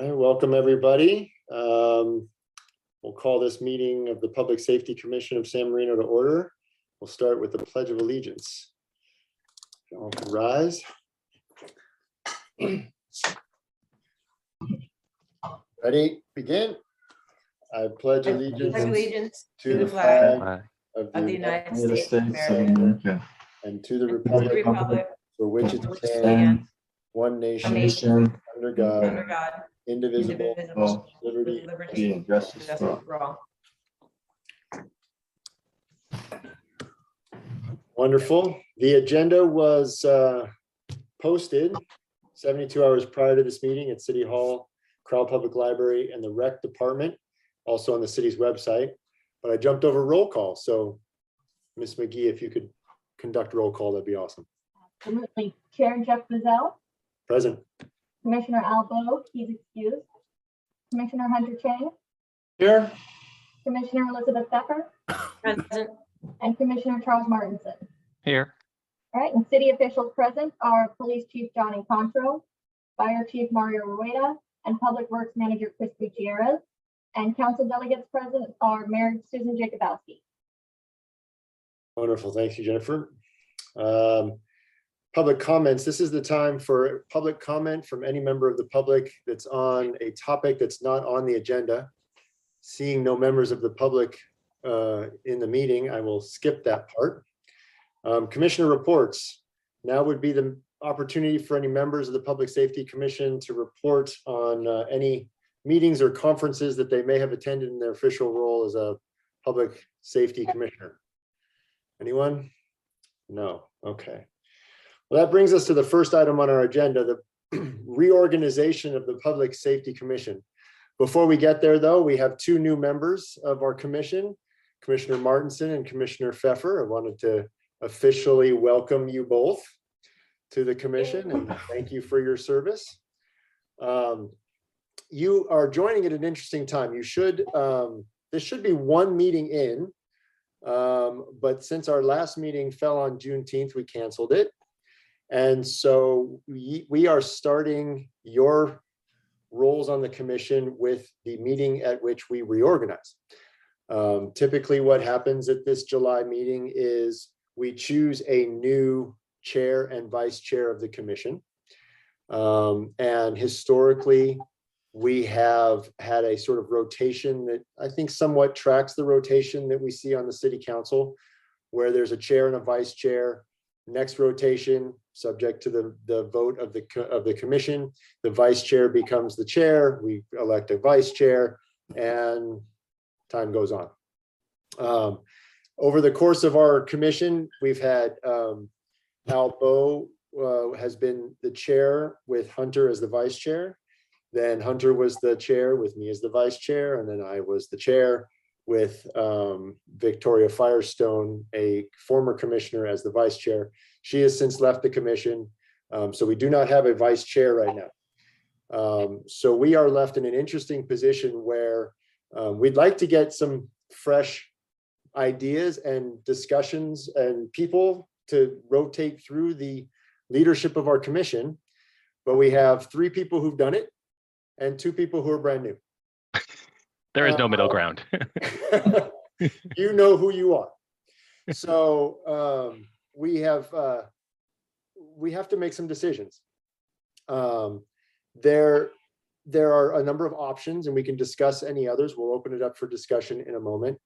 right, welcome everybody. We'll call this meeting of the Public Safety Commission of San Marino to order. We'll start with the Pledge of Allegiance. Y'all can rise. Ready, begin. I pledge allegiance to the flag of the United States of America and to the republic for which it stands, one nation, under God, indivisible, liberty and justice for all. Wonderful. The agenda was posted 72 hours prior to this meeting at City Hall, Crowell Public Library, and the Rec Department, also on the city's website. But I jumped over roll call. So, Ms. McGee, if you could conduct roll call, that'd be awesome. Absolutely. Chair Jeff Bizzell. Present. Commissioner Al Bo, he's excused. Commissioner Hunter Chang. Here. Commissioner Elizabeth Pfeffer. Present. And Commissioner Charles Martinson. Here. All right, and city officials present are Police Chief Johnny Contro, Fire Chief Mario Rueda, and Public Works Manager Chris Gutierrez. And council delegates present are Mayor Susan Jacobowski. Wonderful. Thank you, Jennifer. Public comments. This is the time for public comment from any member of the public that's on a topic that's not on the agenda. Seeing no members of the public in the meeting, I will skip that part. Commissioner reports. Now would be the opportunity for any members of the Public Safety Commission to report on any meetings or conferences that they may have attended in their official role as a public safety commissioner. Anyone? No. Okay. Well, that brings us to the first item on our agenda, the reorganization of the Public Safety Commission. Before we get there, though, we have two new members of our commission, Commissioner Martinson and Commissioner Pfeffer. I wanted to officially welcome you both to the commission and thank you for your service. You are joining at an interesting time. You should, this should be one meeting in, but since our last meeting fell on Juneteenth, we canceled it. And so we are starting your roles on the commission with the meeting at which we reorganize. Typically what happens at this July meeting is we choose a new chair and vice chair of the commission. And historically, we have had a sort of rotation that I think somewhat tracks the rotation that we see on the city council, where there's a chair and a vice chair. Next rotation, subject to the vote of the commission, the vice chair becomes the chair. We elect a vice chair, and time goes on. Over the course of our commission, we've had Al Bo has been the chair with Hunter as the vice chair. Then Hunter was the chair with me as the vice chair, and then I was the chair with Victoria Firestone, a former commissioner, as the vice chair. She has since left the commission, so we do not have a vice chair right now. So we are left in an interesting position where we'd like to get some fresh ideas and discussions and people to rotate through the leadership of our commission, but we have 3 people who've done it and 2 people who are brand new. There is no middle ground. You know who you are. So we have to make some decisions. There are a number of options, and we can discuss any others. We'll open it up for discussion in a moment.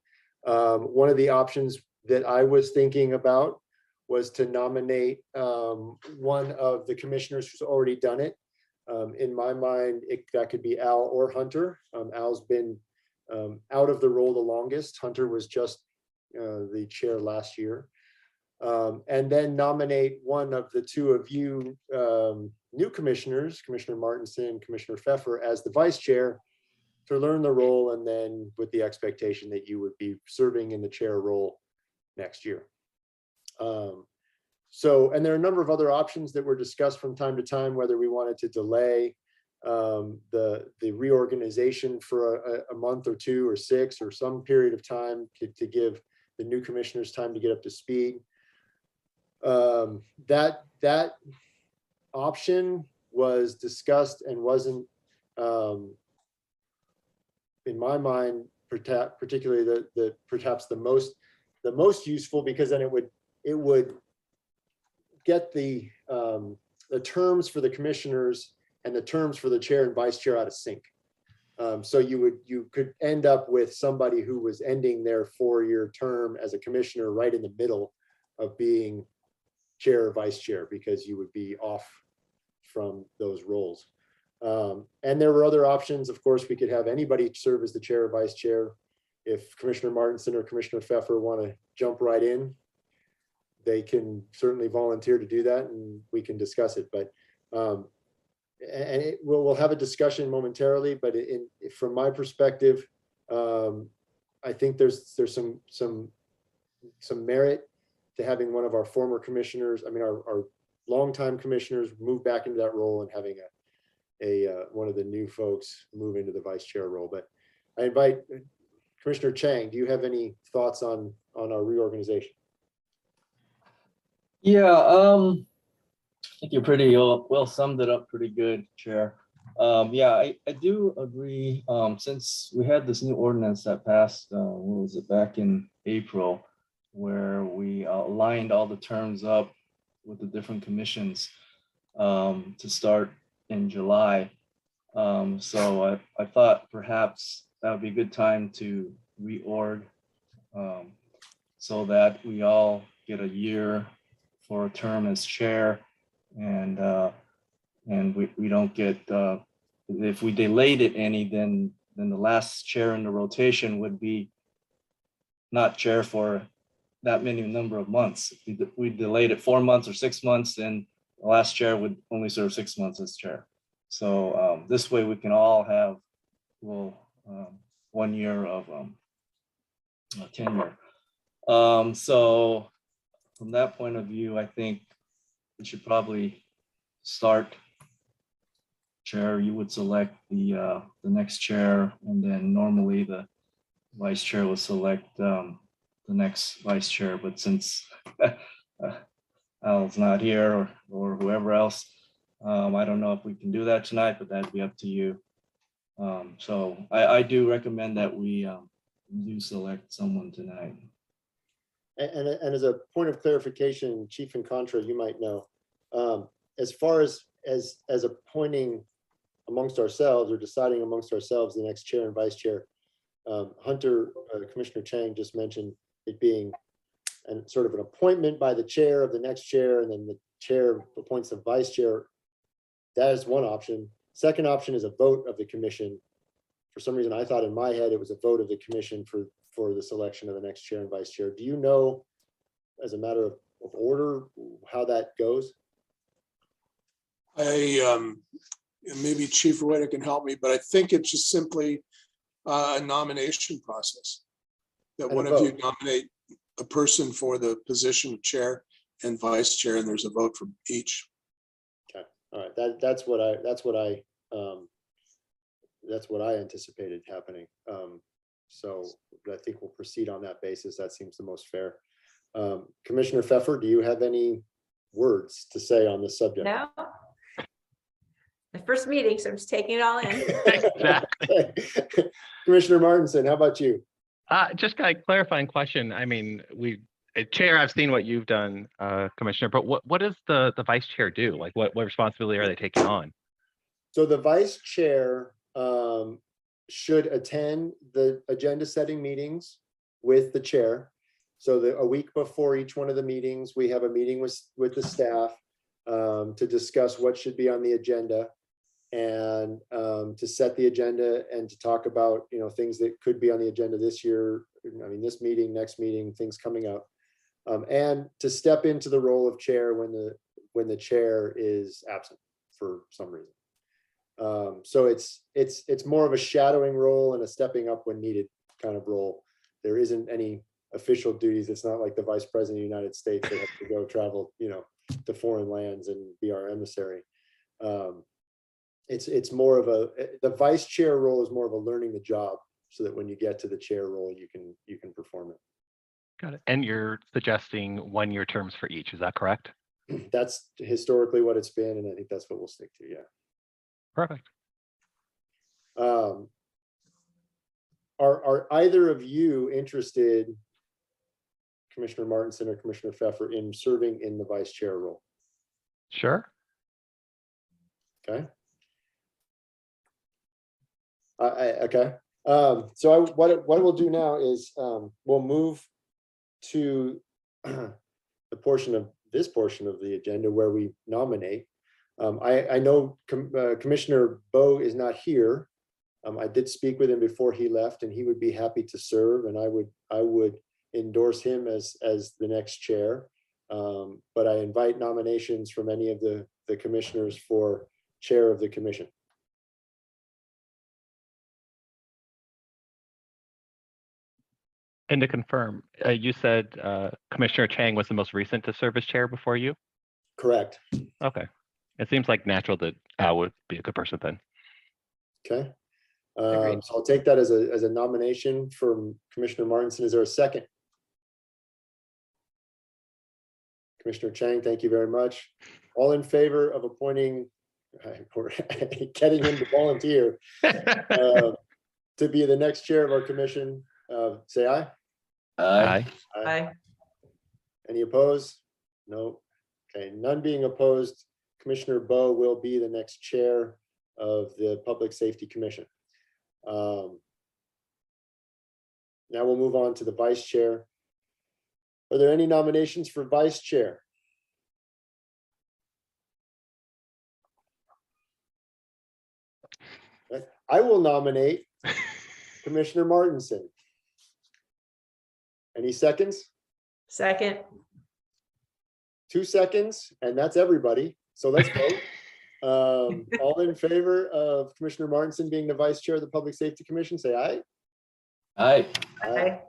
One of the options that I was thinking about was to nominate one of the commissioners who's already done it. In my mind, that could be Al or Hunter. Al's been out of the role the longest. Hunter was just the chair last year. And then nominate one of the 2 of you new commissioners, Commissioner Martinson and Commissioner Pfeffer, as the vice chair to learn the role, and then with the expectation that you would be serving in the chair role next year. And there are a number of other options that were discussed from time to time, whether we wanted to delay the reorganization for a month or 2 or 6 or some period of time to give the new commissioners time to get up to speed. That option was discussed and wasn't in my mind, particularly the perhaps the most useful, because then it would get the terms for the commissioners and the terms for the chair and vice chair out of sync. So you could end up with somebody who was ending their 4-year term as a commissioner right in the middle of being chair or vice chair, because you would be off from those roles. And there were other options. Of course, we could have anybody serve as the chair or vice chair. If Commissioner Martinson or Commissioner Pfeffer want to jump right in, they can certainly volunteer to do that, and we can discuss it. But we'll have a discussion momentarily. But from my perspective, I think there's some merit to having one of our former commissioners, I mean our longtime commissioners, move back into that role, and having one of the new folks move into the vice chair role. But I invite Commissioner Chang. Do you have any thoughts on our reorganization? Yeah, I think you're pretty well summed it up pretty good, Chair. Yeah, I do agree. Since we had this new ordinance that passed, what was it, back in April, where we aligned all the terms up with the different commissions to start in July. So I thought perhaps that would be a good time to reorg so that we all get a year for a term as chair, and we don't get, if we delayed it any, then the last chair in the rotation would be not chair for that many number of months. If we delayed it 4 months or 6 months, then the last chair would only serve 6 months as chair. So this way we can all have 1 year of tenure. So from that point of view, I think we should probably start. Chair, you would select the next chair, and then normally the vice chair will select the next vice chair. But since Al's not here, or whoever else, I don't know if we can do that tonight, but that'd be up to you. So I do recommend that we do select someone tonight. And as a point of clarification, Chief Incontra, you might know, as far as appointing amongst ourselves or deciding amongst ourselves the next chair and vice chair, Hunter, Commissioner Chang just mentioned it being sort of an appointment by the chair of the next chair, and then the chair appoints the vice chair. That is one option. Second option is a vote of the commission. For some reason, I thought in my head it was a vote of the commission for the selection of the next chair and vice chair. Do you know, as a matter of order, how that goes? Maybe Chief Rueda can help me, but I think it's just simply a nomination process. That And one a of you vote. nominate a person for the position of chair and vice chair, and there's a vote from each. Okay, all right. That's what I anticipated happening. So I think we'll proceed on that basis. That seems the most fair. Commissioner Pfeffer, do you have any words to say on this subject? No. My first meeting, so I'm just taking it all in. Exactly. Commissioner Martinson, how about you? Just a clarifying question. I mean, Chair, I've seen what you've done, Commissioner, but what does the vice chair do? Like, what responsibility are they taking on? So the vice chair should attend the agenda setting meetings with the chair. So a week before each one of the meetings, we have a meeting with the staff to discuss what should be on the agenda, and to set the agenda and to talk about, things that could be on the agenda this year. I mean, this meeting, next meeting, things coming up, and to step into the role of chair when the chair is absent for some reason. So it's more of a shadowing role and a stepping up when needed kind of role. There isn't any official duties. It's not like the Vice President of the United States that has to go travel, to foreign lands and be our emissary. It's more of the vice chair role is more of a learning the job, so that when you get to the chair role, you can perform it. Got it. And you're suggesting 1-year terms for each, is that correct? That's historically what it's been, and I think that's what we'll stick to. Yeah. Perfect. Are either of you interested, Commissioner Martinson or Commissioner Pfeffer, in serving in the vice chair role? Sure. Okay. Okay. So what we'll do now is we'll move to the portion of the agenda where we nominate. I know Commissioner Bowe is not here. I did speak with him before he left, and he would be happy to serve, and I would endorse him as the next chair. But I invite nominations from any of the commissioners for chair of the commission. And to confirm, you said Commissioner Chang was the most recent to serve as chair before you? Correct. Okay. It seems like natural that Al would be a good person then. Okay. Agreed. So I'll take that as a nomination from Commissioner Martinson. Is there a second? Commissioner Chang, thank you very much. All in favor of appointing or getting him to volunteer to be the next chair of our commission, say aye. Aye. Aye. Any opposed? No. Okay, none being opposed. Commissioner Bowe will be the next chair of the Public Safety Commission. Now we'll move on to the vice chair. Are there any nominations for vice chair? I will nominate Commissioner Martinson. Any seconds? Second. 2 seconds, and that's everybody. So let's vote. All in favor of Commissioner Martinson being the vice chair of the Public Safety Commission, say aye. Aye. Aye.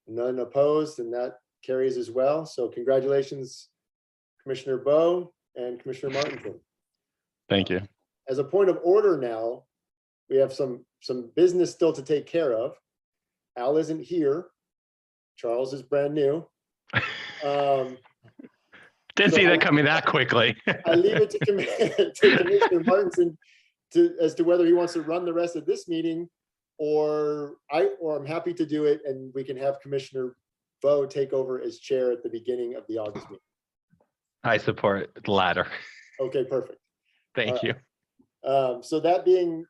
None opposed, and that carries as well. So congratulations, Commissioner Bowe and Commissioner Martinson. Thank you. As a point of order now, we have some business still to take care of. Al isn't here. Charles is brand new. Didn't see that coming that quickly. I leave it to Commissioner Martinson as to whether he wants to run the rest of this meeting, or I'm happy to do it, and we can have Commissioner Bowe take over as chair at the beginning of the August meeting. I support the latter. Okay, perfect. Thank you. So that being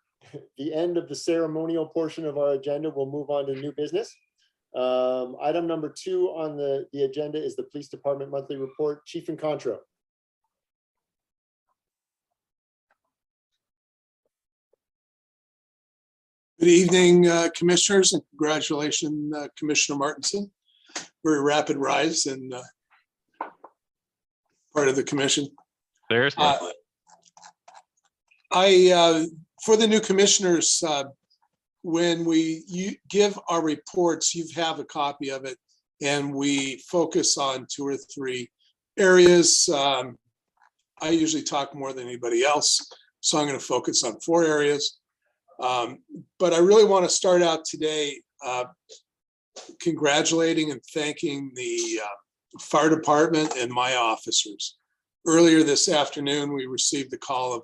the end of the ceremonial portion of our agenda, we'll move on to new business. Item number 2 on the agenda is the Police Department Monthly Report. Chief Incontro. Good evening, commissioners, and congratulations, Commissioner Martinson. Very rapid rise in part of the commission. Seriously. For the new commissioners, when we give our reports, you have a copy of it, and we focus on 2 or 3 areas. I usually talk more than anybody else, so I'm going to focus on 4 areas. But I really want to start out today congratulating and thanking the fire department and my officers. Earlier this afternoon, we received the call of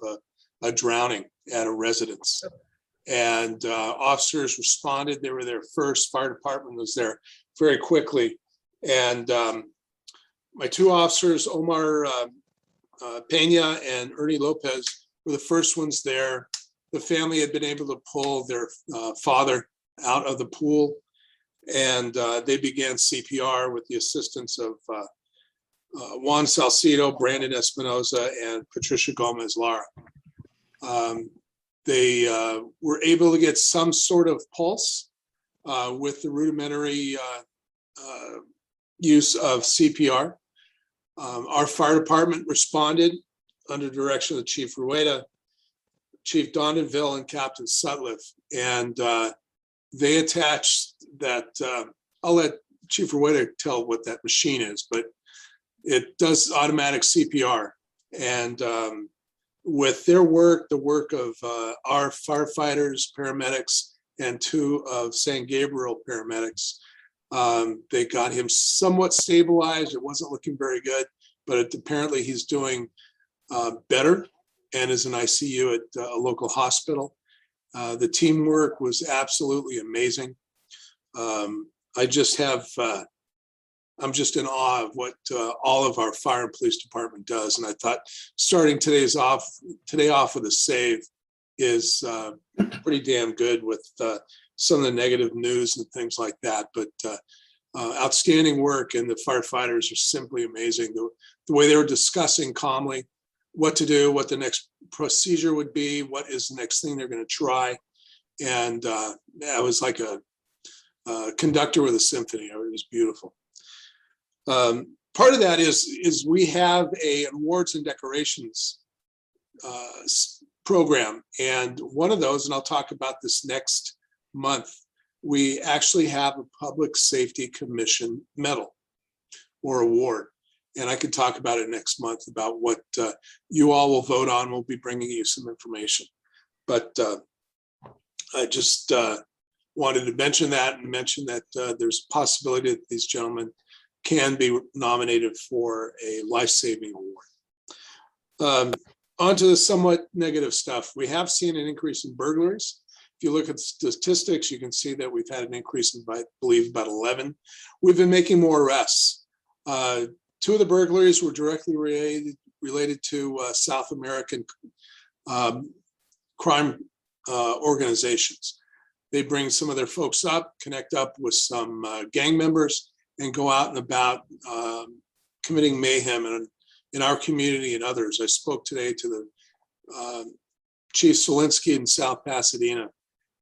a drowning at a residence. And officers responded. They were there first. Fire department was there very quickly. And my 2 officers, Omar Pena and Ernie Lopez, were the first ones there. The family had been able to pull their father out of the pool, and they began CPR with the assistance of Juan Salcido, Brandon Espinoza, and Patricia Gomez Lara. They were able to get some sort of pulse with the rudimentary use of CPR. Our fire department responded under direction of Chief Rueda, Chief Dondanville, and Captain Sutliff. And they attached that, I'll let Chief Rueda tell what that machine is, but it does automatic CPR. And with their work, the work of our firefighters, paramedics, and 2 of San Gabriel paramedics, they got him somewhat stabilized. It wasn't looking very good, but apparently he's doing better and is in ICU at a local hospital. The teamwork was absolutely amazing. I just have, I'm just in awe of what all of our fire and police department does. And I thought starting today off with a save is pretty damn good with some of the negative news and things like that. But outstanding work, and the firefighters are simply amazing. The way they were discussing calmly what to do, what the next procedure would be, what is the next thing they're going to try. And it was like a conductor with a symphony. It was beautiful. Part of that is we have an awards and decorations program. And one of those, and I'll talk about this next month, we actually have a Public Safety Commission medal or award. And I can talk about it next month about what you all will vote on. We'll be bringing you some information. But I just wanted to mention that and mention that there's a possibility that these gentlemen can be nominated for a life-saving award. On to the somewhat negative stuff. We have seen an increase in burglaries. If you look at the statistics, you can see that we've had an increase in, I believe, about 11. We've been making more arrests. 2 of the burglaries were directly related to South American crime organizations. They bring some of their folks up, connect up with some gang members, and go out and about committing mayhem in our community and others. I spoke today to the Chief Solinsky in South Pasadena,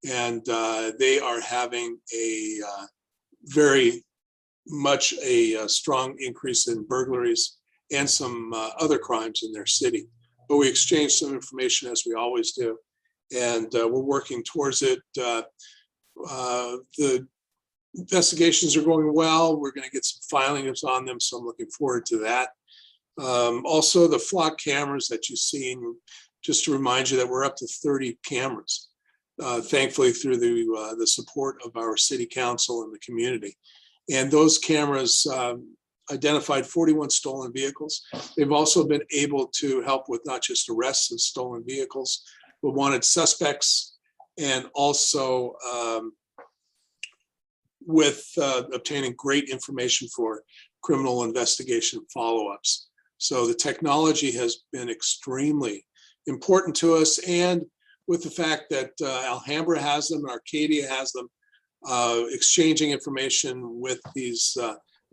and they are having a very much a strong increase in burglaries and some other crimes in their city. But we exchange some information as we always do, and we're working towards it. The investigations are going well. We're going to get some filings on them, so I'm looking forward to that. Also, the flock cameras that you see, just to remind you that we're up to 30 cameras, thankfully through the support of our city council and the community. And those cameras identified 41 stolen vehicles. They've also been able to help with not just arrests of stolen vehicles, but wanted suspects, and also with obtaining great information for criminal investigation follow-ups. So the technology has been extremely important to us, and with the fact that Alhambra has them, Arcadia has them, exchanging information with these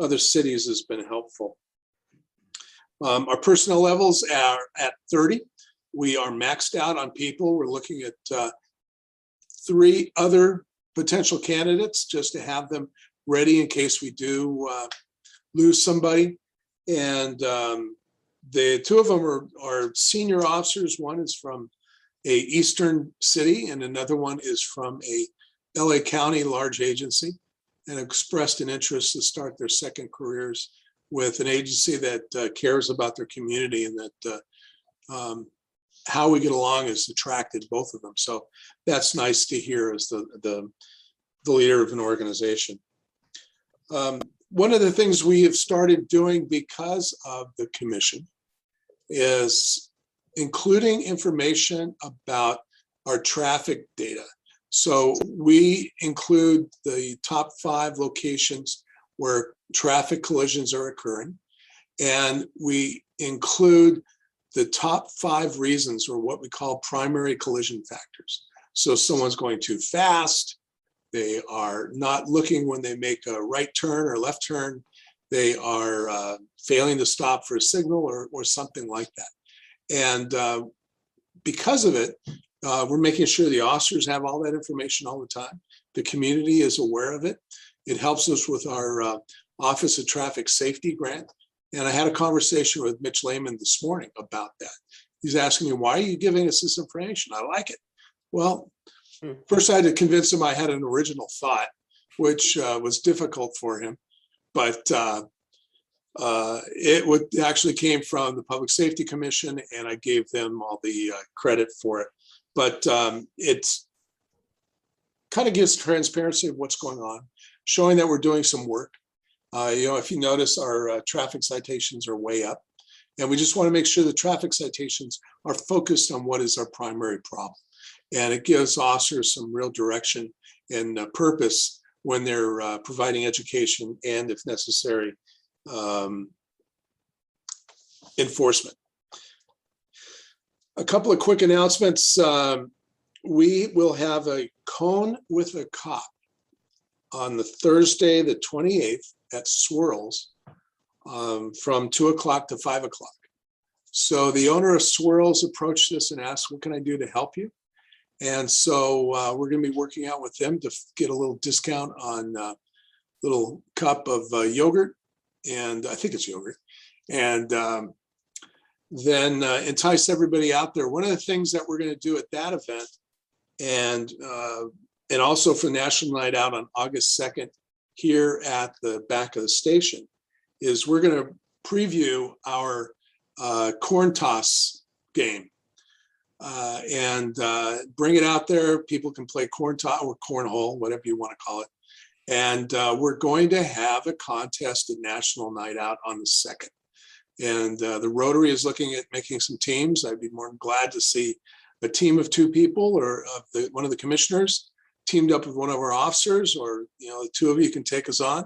other cities has been helpful. Our personnel levels are at 30. We are maxed out on people. We're looking at 3 other potential candidates just to have them ready in case we do lose somebody. And the 2 of them are senior officers. One is from a Eastern city, and another one is from a LA County large agency, and expressed an interest to start their second careers with an agency that cares about their community, and that how we get along has attracted both of them. So that's nice to hear as the leader of an organization. One of the things we have started doing because of the commission is including information about our traffic data. So we include the top 5 locations where traffic collisions are occurring, and we include the top 5 reasons, or what we call primary collision factors. So someone's going too fast, they are not looking when they make a right turn or left turn, they are failing to stop for a signal or something like that. And because of it, we're making sure the officers have all that information all the time. The community is aware of it. It helps us with our Office of Traffic Safety grant. And I had a conversation with Mitch Lehman this morning about that. He's asking me, why are you giving us this information? I like it. Well, first I had to convince him I had an original thought, which was difficult for him. But it actually came from the Public Safety Commission, and I gave them all the credit for it. But it's kind of gives transparency of what's going on, showing that we're doing some work. If you notice, our traffic citations are way up, and we just want to make sure the traffic citations are focused on what is our primary problem. And it gives officers some real direction and purpose when they're providing education and, if necessary, enforcement. A couple of quick announcements. We will have a Cone with a Cop on the Thursday, the 28th at Swirls from 2 o'clock to 5 o'clock. So the owner of Swirls approached us and asked, what can I do to help you? And so we're going to be working out with them to get a little discount on a little cup of yogurt. And I think it's yogurt. And then entice everybody out there. One of the things that we're going to do at that event and also for National Night Out on August 2nd here at the back of the station is we're going to preview our corn toss game and bring it out there. People can play corn toss or cornhole, whatever you want to call it. And we're going to have a contest at National Night Out on the 2nd. And the Rotary is looking at making some teams. I'd be more than glad to see a team of 2 people or one of the commissioners teamed up with one of our officers, or the 2 of you can take us on.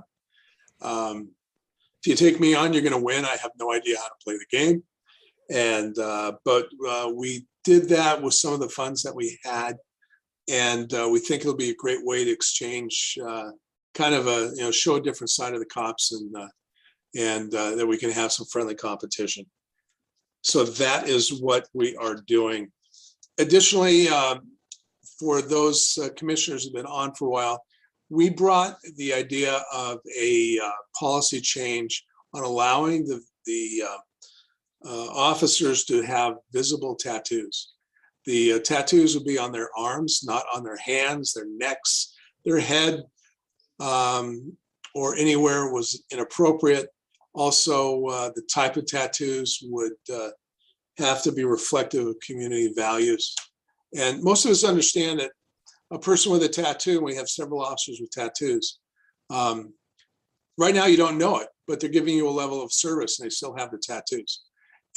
If you take me on, you're going to win. I have no idea how to play the game. And but we did that with some of the funds that we had. And we think it'll be a great way to exchange kind of a, show a different side of the cops and that we can have some friendly competition. So that is what we are doing. Additionally, for those commissioners who've been on for a while, we brought the idea of a policy change on allowing the officers to have visible tattoos. The tattoos will be on their arms, not on their hands, their necks, their head, or anywhere was inappropriate. Also, the type of tattoos would have to be reflective of community values. And most of us understand that a person with a tattoo, and we have several officers with tattoos, right now you don't know it, but they're giving you a level of service and they still have the tattoos.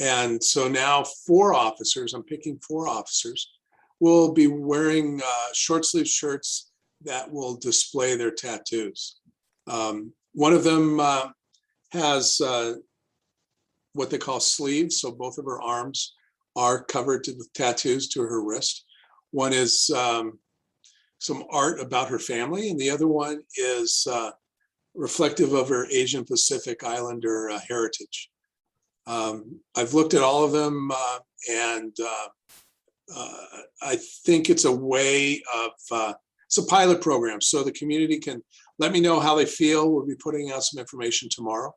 And so now 4 officers, I'm picking 4 officers, will be wearing short sleeve shirts that will display their tattoos. One of them has what they call sleeves. So both of her arms are covered to the tattoos to her wrist. One is some art about her family, and the other one is reflective of her Asian Pacific Islander heritage. I've looked at all of them, and I think it's a way of, it's a pilot program, so the community can let me know how they feel. We'll be putting out some information tomorrow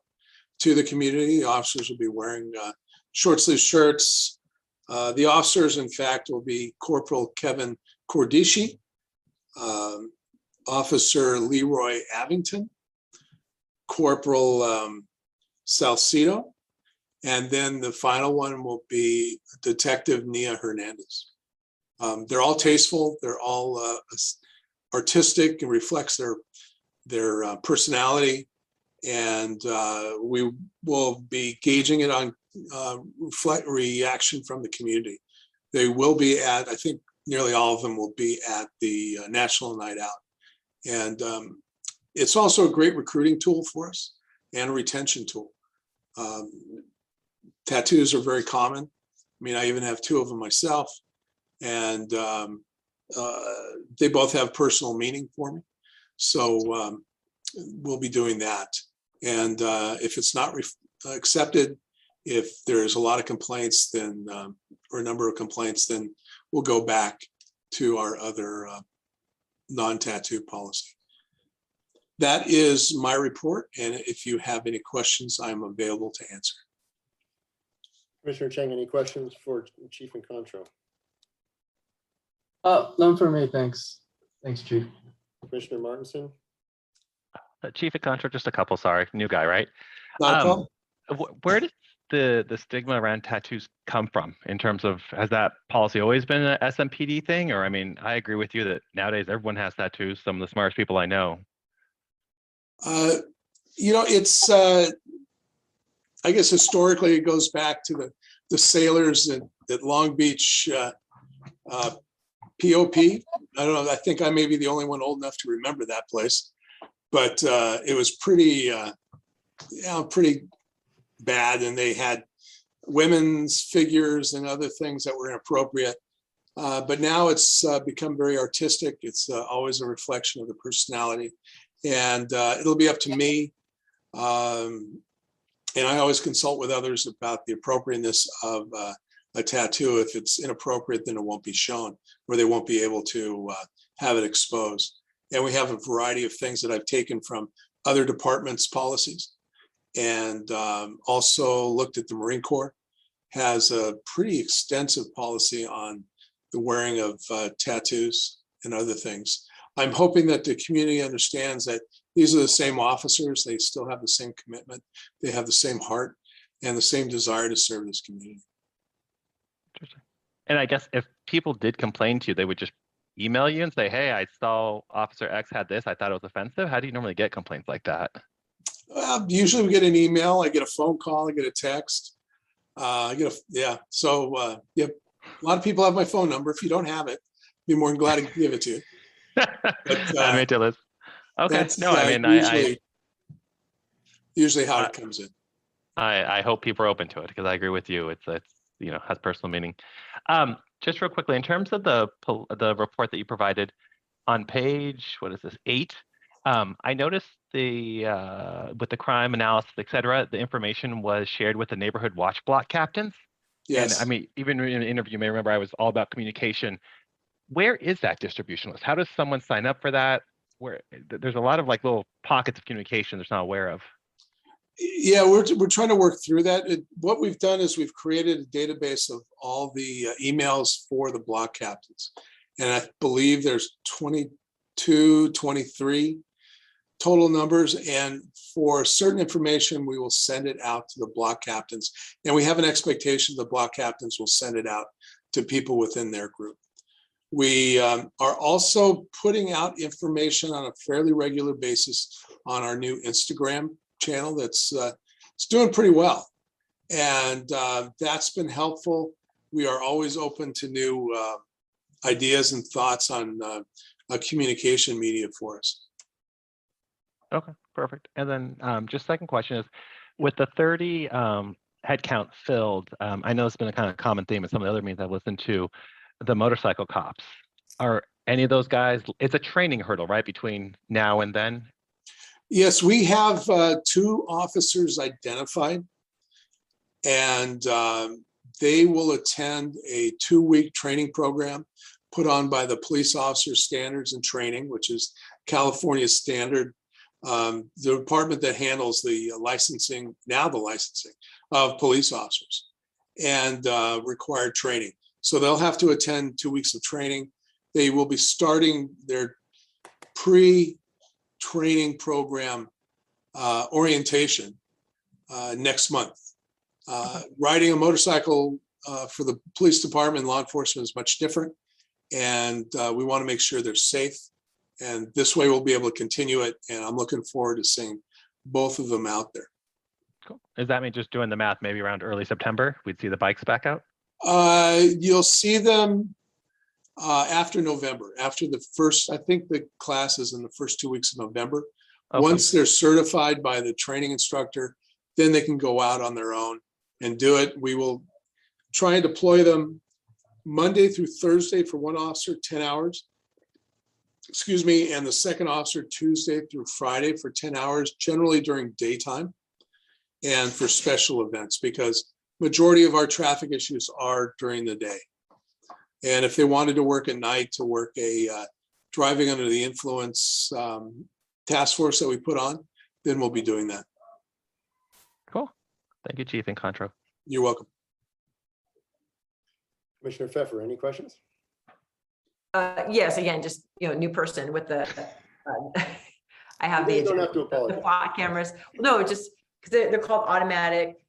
to the community. The officers will be wearing short sleeve shirts. The officers, in fact, will be Corporal Kevin Cordici, Officer Leroy Avington, Corporal Salcido, and then the final one will be Detective Nia Hernandez. They're all tasteful. They're all artistic and reflects their personality. And we will be gauging it on reaction from the community. They will be at, I think nearly all of them will be at the National Night Out. And it's also a great recruiting tool for us and a retention tool. Tattoos are very common. I mean, I even have 2 of them myself, and they both have personal meaning for me. So we'll be doing that. And if it's not accepted, if there's a lot of complaints, then or a number of complaints, then we'll go back to our other non-tattoo policy. That is my report. And if you have any questions, I'm available to answer. Commissioner Chang, any questions for Chief and Contro? None for me, thanks. Thanks, Chief. Commissioner Martinson? Chief of Contra, just a couple, sorry, new guy, right? Not a problem. Where did the stigma around tattoos come from in terms of, has that policy always been an SMPD thing? Or, I mean, I agree with you that nowadays everyone has tattoos, some of the smartest people I know. It's, I guess historically it goes back to the sailors at Long Beach, POP. I don't know. I think I may be the only one old enough to remember that place, but it was pretty, pretty bad. And they had women's figures and other things that were inappropriate. But now it's become very artistic. It's always a reflection of the personality, and it'll be up to me. And I always consult with others about the appropriateness of a tattoo. If it's inappropriate, then it won't be shown, or they won't be able to have it exposed. And we have a variety of things that I've taken from other departments' policies, and also looked at the Marine Corps has a pretty extensive policy on the wearing of tattoos and other things. I'm hoping that the community understands that these are the same officers. They still have the same commitment. They have the same heart and the same desire to serve this community. Interesting. And I guess if people did complain to you, they would just email you and say, hey, I saw Officer X had this. I thought it was offensive. How do you normally get complaints like that? Usually we get an email. I get a phone call. I get a text. Yeah. So yeah, a lot of people have my phone number. If you don't have it, I'd be more than glad to give it to you. But, I made it, Liz. Okay. That's, No, I mean, usually how it comes in. I hope people are open to it because I agree with you. It's has personal meaning. Just real quickly, in terms of the report that you provided on page, what is this, 8? I noticed with the crime analysis, et cetera, the information was shared with the neighborhood watch block captains. Yes. And I mean, even in an interview, you may remember I was all about communication. Where is that distribution list? How does someone sign up for that? Where there's a lot of like little pockets of communication they're not aware of. Yeah, we're trying to work through that. What we've done is we've created a database of all the emails for the block captains. And I believe there's 22, 23 total numbers. And for certain information, we will send it out to the block captains. And we have an expectation the block captains will send it out to people within their group. We are also putting out information on a fairly regular basis on our new Instagram channel that's it's doing pretty well. And that's been helpful. We are always open to new ideas and thoughts on a communication media for us. Okay, perfect. And then just second question is, with the 30 headcount filled, I know it's been a kind of common theme in some of the other meetings I've listened to, the motorcycle cops. Are any of those guys, it's a training hurdle, right, between now and then? Yes, we have 2 officers identified, and they will attend a 2-week training program put on by the Police Officer Standards and Training, which is California standard. The department that handles the licensing of police officers and required training. So they'll have to attend 2 weeks of training. They will be starting their pre-training program orientation next month. Riding a motorcycle for the police department and law enforcement is much different. And we want to make sure they're safe. And this way we'll be able to continue it. And I'm looking forward to seeing both of them out there. Cool. Does that mean, just doing the math, maybe around early September, we'd see the bikes back out? You'll see them after November, after the first, I think the class is in the first 2 weeks of November. Okay. Once they're certified by the training instructor, then they can go out on their own and do it. We will try and deploy them Monday through Thursday for one officer, 10 hours. Excuse me, and the second officer Tuesday through Friday for 10 hours, generally during daytime and for special events, because majority of our traffic issues are during the day. And if they wanted to work at night, to work a driving under the influence task force that we put on, then we'll be doing that. Cool. Thank you, Chief and Contro. You're welcome. Commissioner Pfeffer, any questions? Yes, again, just, new person with the, I have You don't have to the apologize. plot cameras. No, just because they're called automatic,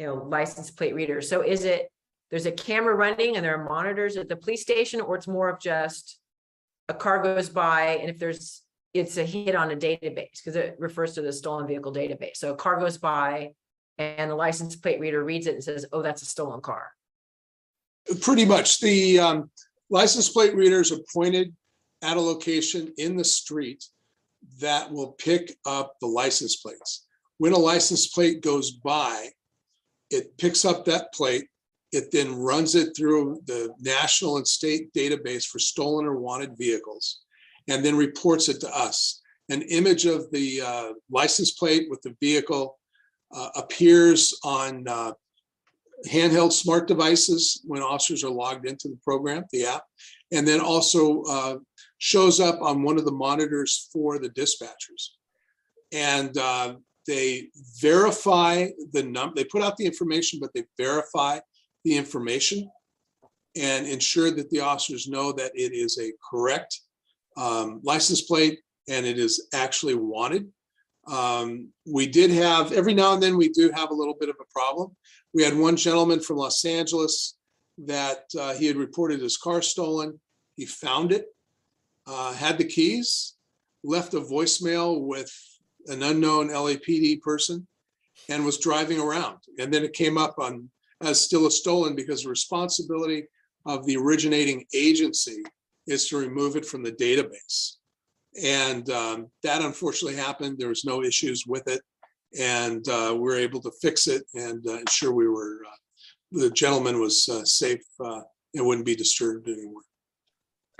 license plate readers. So is it, there's a camera running and there are monitors at the police station, or it's more of just a car goes by and if it's a hit on a database, because it refers to the stolen vehicle database. So a car goes by and the license plate reader reads it and says, oh, that's a stolen car. Pretty much. The license plate readers are pointed at a location in the street that will pick up the license plates. When a license plate goes by, it picks up that plate. It then runs it through the national and state database for stolen or wanted vehicles, and then reports it to us. An image of the license plate with the vehicle appears on handheld smart devices when officers are logged into the program, the app, and then also shows up on one of the monitors for the dispatchers. And they verify the number, they put out the information, but they verify the information and ensure that the officers know that it is a correct license plate and it is actually wanted. We did have, every now and then we do have a little bit of a problem. We had one gentleman from Los Angeles that he had reported his car stolen. He found it, had the keys, left a voicemail with an unknown LAPD person and was driving around. And then it came up on as still a stolen because the responsibility of the originating agency is to remove it from the database. And that unfortunately happened. There was no issues with it. And we were able to fix it and ensure we were, the gentleman was safe and wouldn't be disturbed anymore.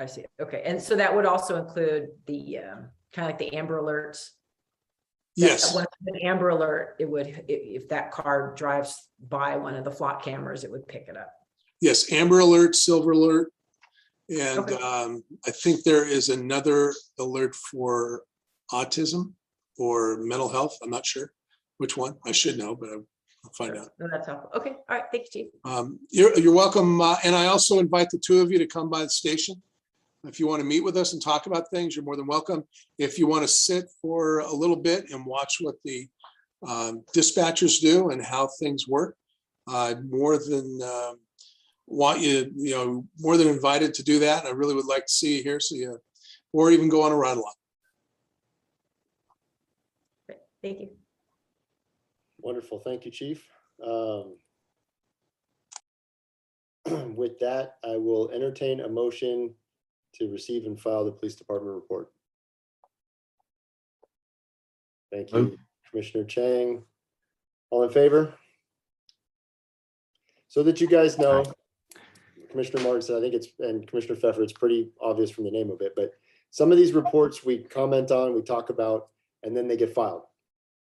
I see. Okay. And so that would also include the kind of like the Amber Alerts. Yes. When an Amber Alert, it would, if that car drives by one of the flock cameras, it would pick it up. Yes, Amber Alert, Silver Alert. And Okay. I think there is another alert for autism or mental health. I'm not sure which one. I should know, but I'll find out. No, that's helpful. Okay. All right. Thank you, Chief. You're welcome. And I also invite the two of you to come by the station. If you want to meet with us and talk about things, you're more than welcome. If you want to sit for a little bit and watch what the dispatchers do and how things work, more than want you, more than invited to do that. And I really would like to see you here. So you, or even go on a ride along. Great. Thank you. Wonderful. Thank you, Chief. With that, I will entertain a motion to receive and file the police department report. Thank you, Commissioner Chang. All in favor? So that you guys know, Commissioner Martin, I think it's, and Commissioner Pfeffer, it's pretty obvious from the name of it, but some of these reports we comment on, we talk about, and then they get filed.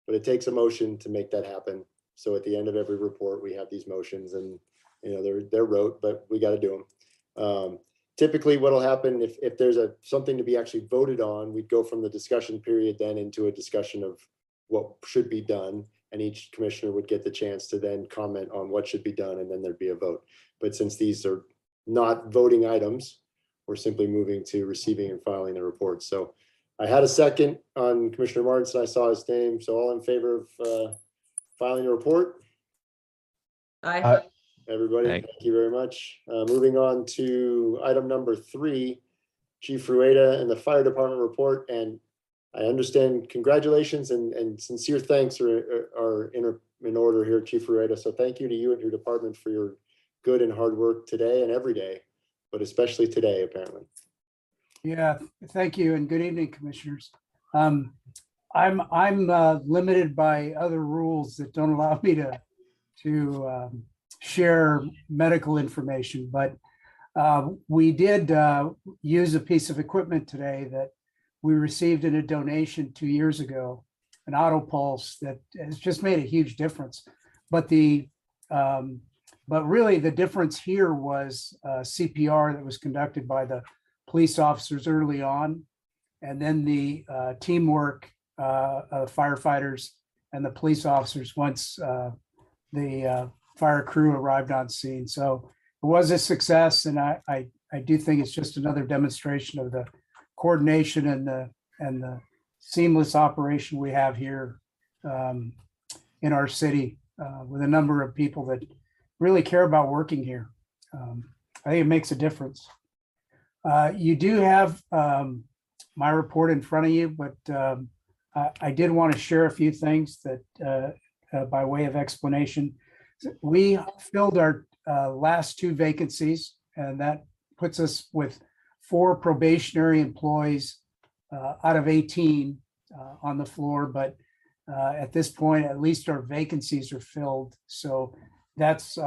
But it takes a motion to make that happen. So at the end of every report, we have these motions and, they're rote, but we got to do them. Typically what'll happen if there's something to be actually voted on, we'd go from the discussion period then into a discussion of what should be done. And each commissioner would get the chance to then comment on what should be done, and then there'd be a vote. But since these are not voting items, we're simply moving to receiving and filing the reports. So I had a second on Commissioner Martin. I saw his name. So all in favor of filing a report? Aye. Everybody, Aye. thank you very much. Moving on to item number 3, Chief Rueda and the fire department report. And I understand congratulations and sincere thanks are in order here, Chief Rueda. So thank you to you and your department for your good and hard work today and every day, but especially today, apparently. Yeah, thank you and good evening, commissioners. I'm limited by other rules that don't allow me to share medical information, but we did use a piece of equipment today that we received in a donation 2 years ago, an auto pulse that has just made a huge difference. But really the difference here was CPR that was conducted by the police officers early on, and then the teamwork of firefighters and the police officers once the fire crew arrived on scene. So it was a success, and I do think it's just another demonstration of the coordination and the seamless operation we have here in our city with a number of people that really care about working here. I think it makes a difference. You do have my report in front of you, but I did want to share a few things that by way of explanation. We filled our last 2 vacancies, and that puts us with 4 probationary employees out of 18 on the floor, but at this point, at least our vacancies are filled. So that's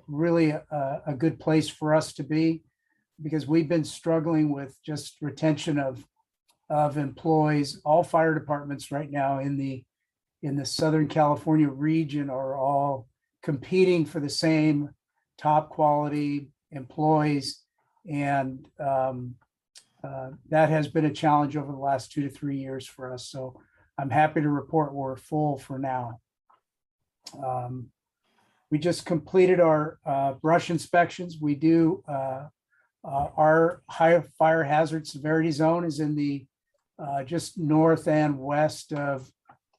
really a good place for us to be, because we've been struggling with just retention of employees. All fire departments right now in the Southern California region are all competing for the same top quality employees. And that has been a challenge over the last 2 to 3 years for us. So I'm happy to report we're full for now. We just completed our brush inspections. We do our high fire hazard severity zone is in the just north and west of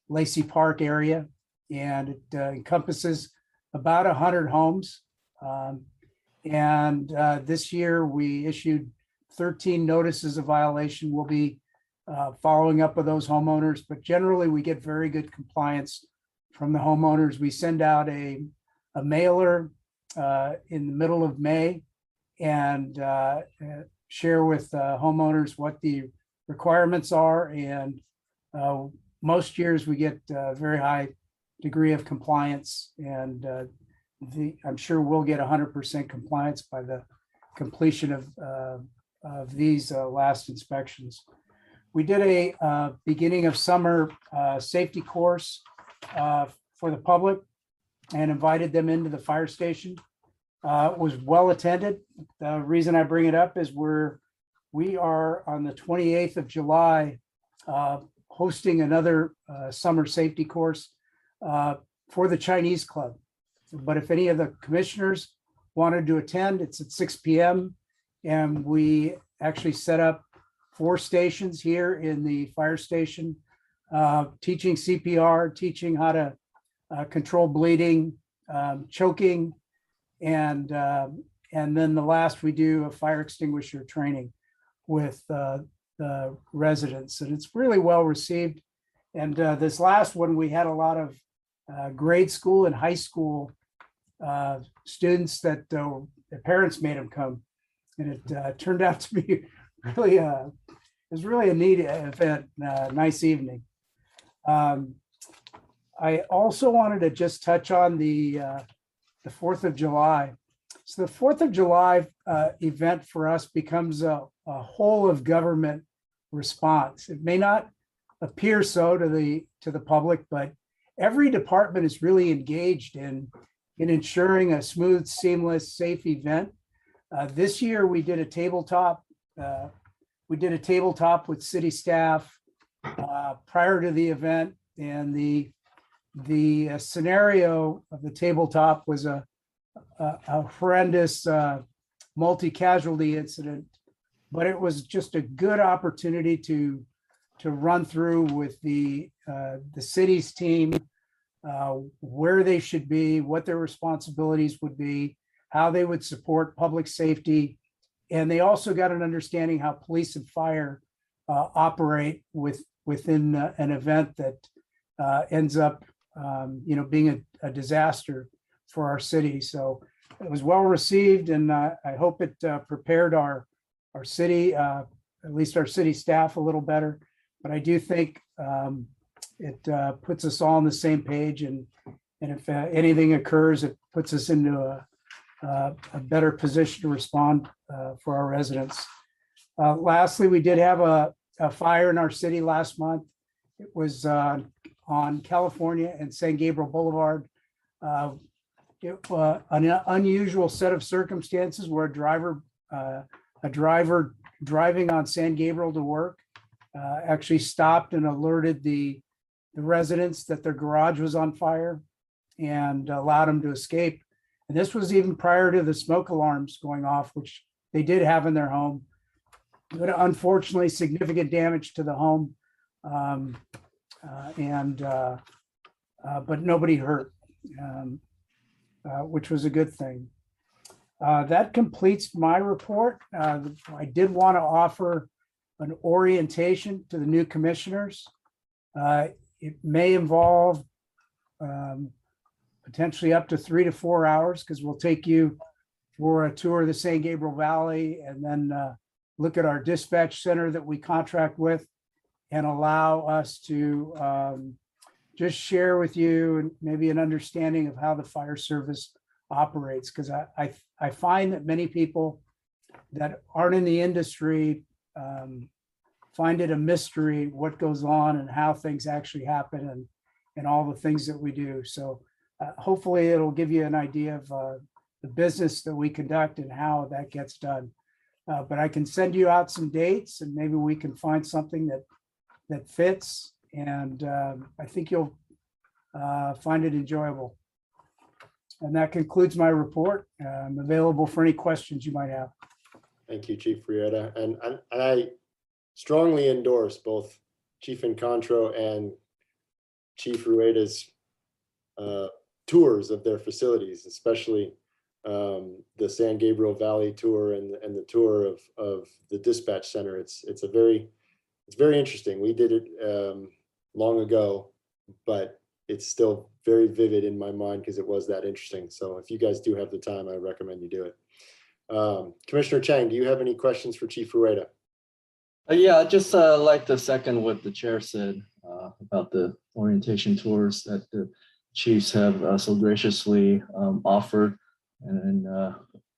Lacey Park area, and it encompasses about 100 homes. This year we issued 13 notices of violation. We'll be following up with those homeowners, but generally we get very good compliance from the homeowners. We send out a mailer in the middle of May and share with homeowners what the requirements are. And most years we get a very high degree of compliance, and I'm sure we'll get 100% compliance by the completion of these last inspections. We did a beginning of summer safety course for the public and invited them into the fire station. It was well attended. The reason I bring it up is we are on the 28th of July hosting another summer safety course for the Chinese Club. But if any of the commissioners wanted to attend, it's at 6 p.m. And we actually set up 4 stations here in the fire station, teaching CPR, teaching how to control bleeding, choking, and then the last we do a fire extinguisher training with the residents, and it's really well received. And this last one, we had a lot of grade school and high school students that their parents made them come, and it turned out to be really it was really a neat event, nice evening. I also wanted to just touch on the 4th of July. So the 4th of July event for us becomes a whole of government response. It may not appear so to the public, but every department is really engaged in ensuring a smooth, seamless, safe event. This year we did a tabletop. We did a tabletop with city staff prior to the event, and the scenario of the tabletop was a horrendous multi-casualty incident, but it was just a good opportunity to run through with the city's team where they should be, what their responsibilities would be, how they would support public safety. And they also got an understanding how police and fire operate within an event that ends up being a disaster for our city. So it was well received, and I hope it prepared our city, at least our city staff, a little better. But I do think it puts us all on the same page, and if anything occurs, it puts us into a better position to respond for our residents. Lastly, we did have a fire in our city last month. It was on California and San Gabriel Boulevard. An unusual set of circumstances where a driver driving on San Gabriel to work actually stopped and alerted the residents that their garage was on fire and allowed them to escape. And this was even prior to the smoke alarms going off, which they did have in their home. But unfortunately, significant damage to the home, but nobody hurt, which was a good thing. That completes my report. I did want to offer an orientation to the new commissioners. It may involve potentially up to 3 to 4 hours, because we'll take you for a tour of the San Gabriel Valley, and then look at our dispatch center that we contract with, and allow us to just share with you maybe an understanding of how the fire service operates. Because I find that many people that aren't in the industry find it a mystery what goes on and how things actually happen, and all the things that we do. So hopefully it'll give you an idea of the business that we conduct and how that gets done. But I can send you out some dates, and maybe we can find something that fits. And I think you'll find it enjoyable. And that concludes my report. I'm available for any questions you might have. Thank you, Chief Rieta. And I strongly endorse both Chief Incontro and Chief Rueda's tours of their facilities, especially the San Gabriel Valley tour and the tour of the dispatch center. It's very interesting. We did it long ago, but it's still very vivid in my mind because it was that interesting. So if you guys do have the time, I recommend you do it. Commissioner Chang, do you have any questions for Chief Rueda? Yeah, I'd just like to second what the chair said about the orientation tours that the chiefs have so graciously offered. And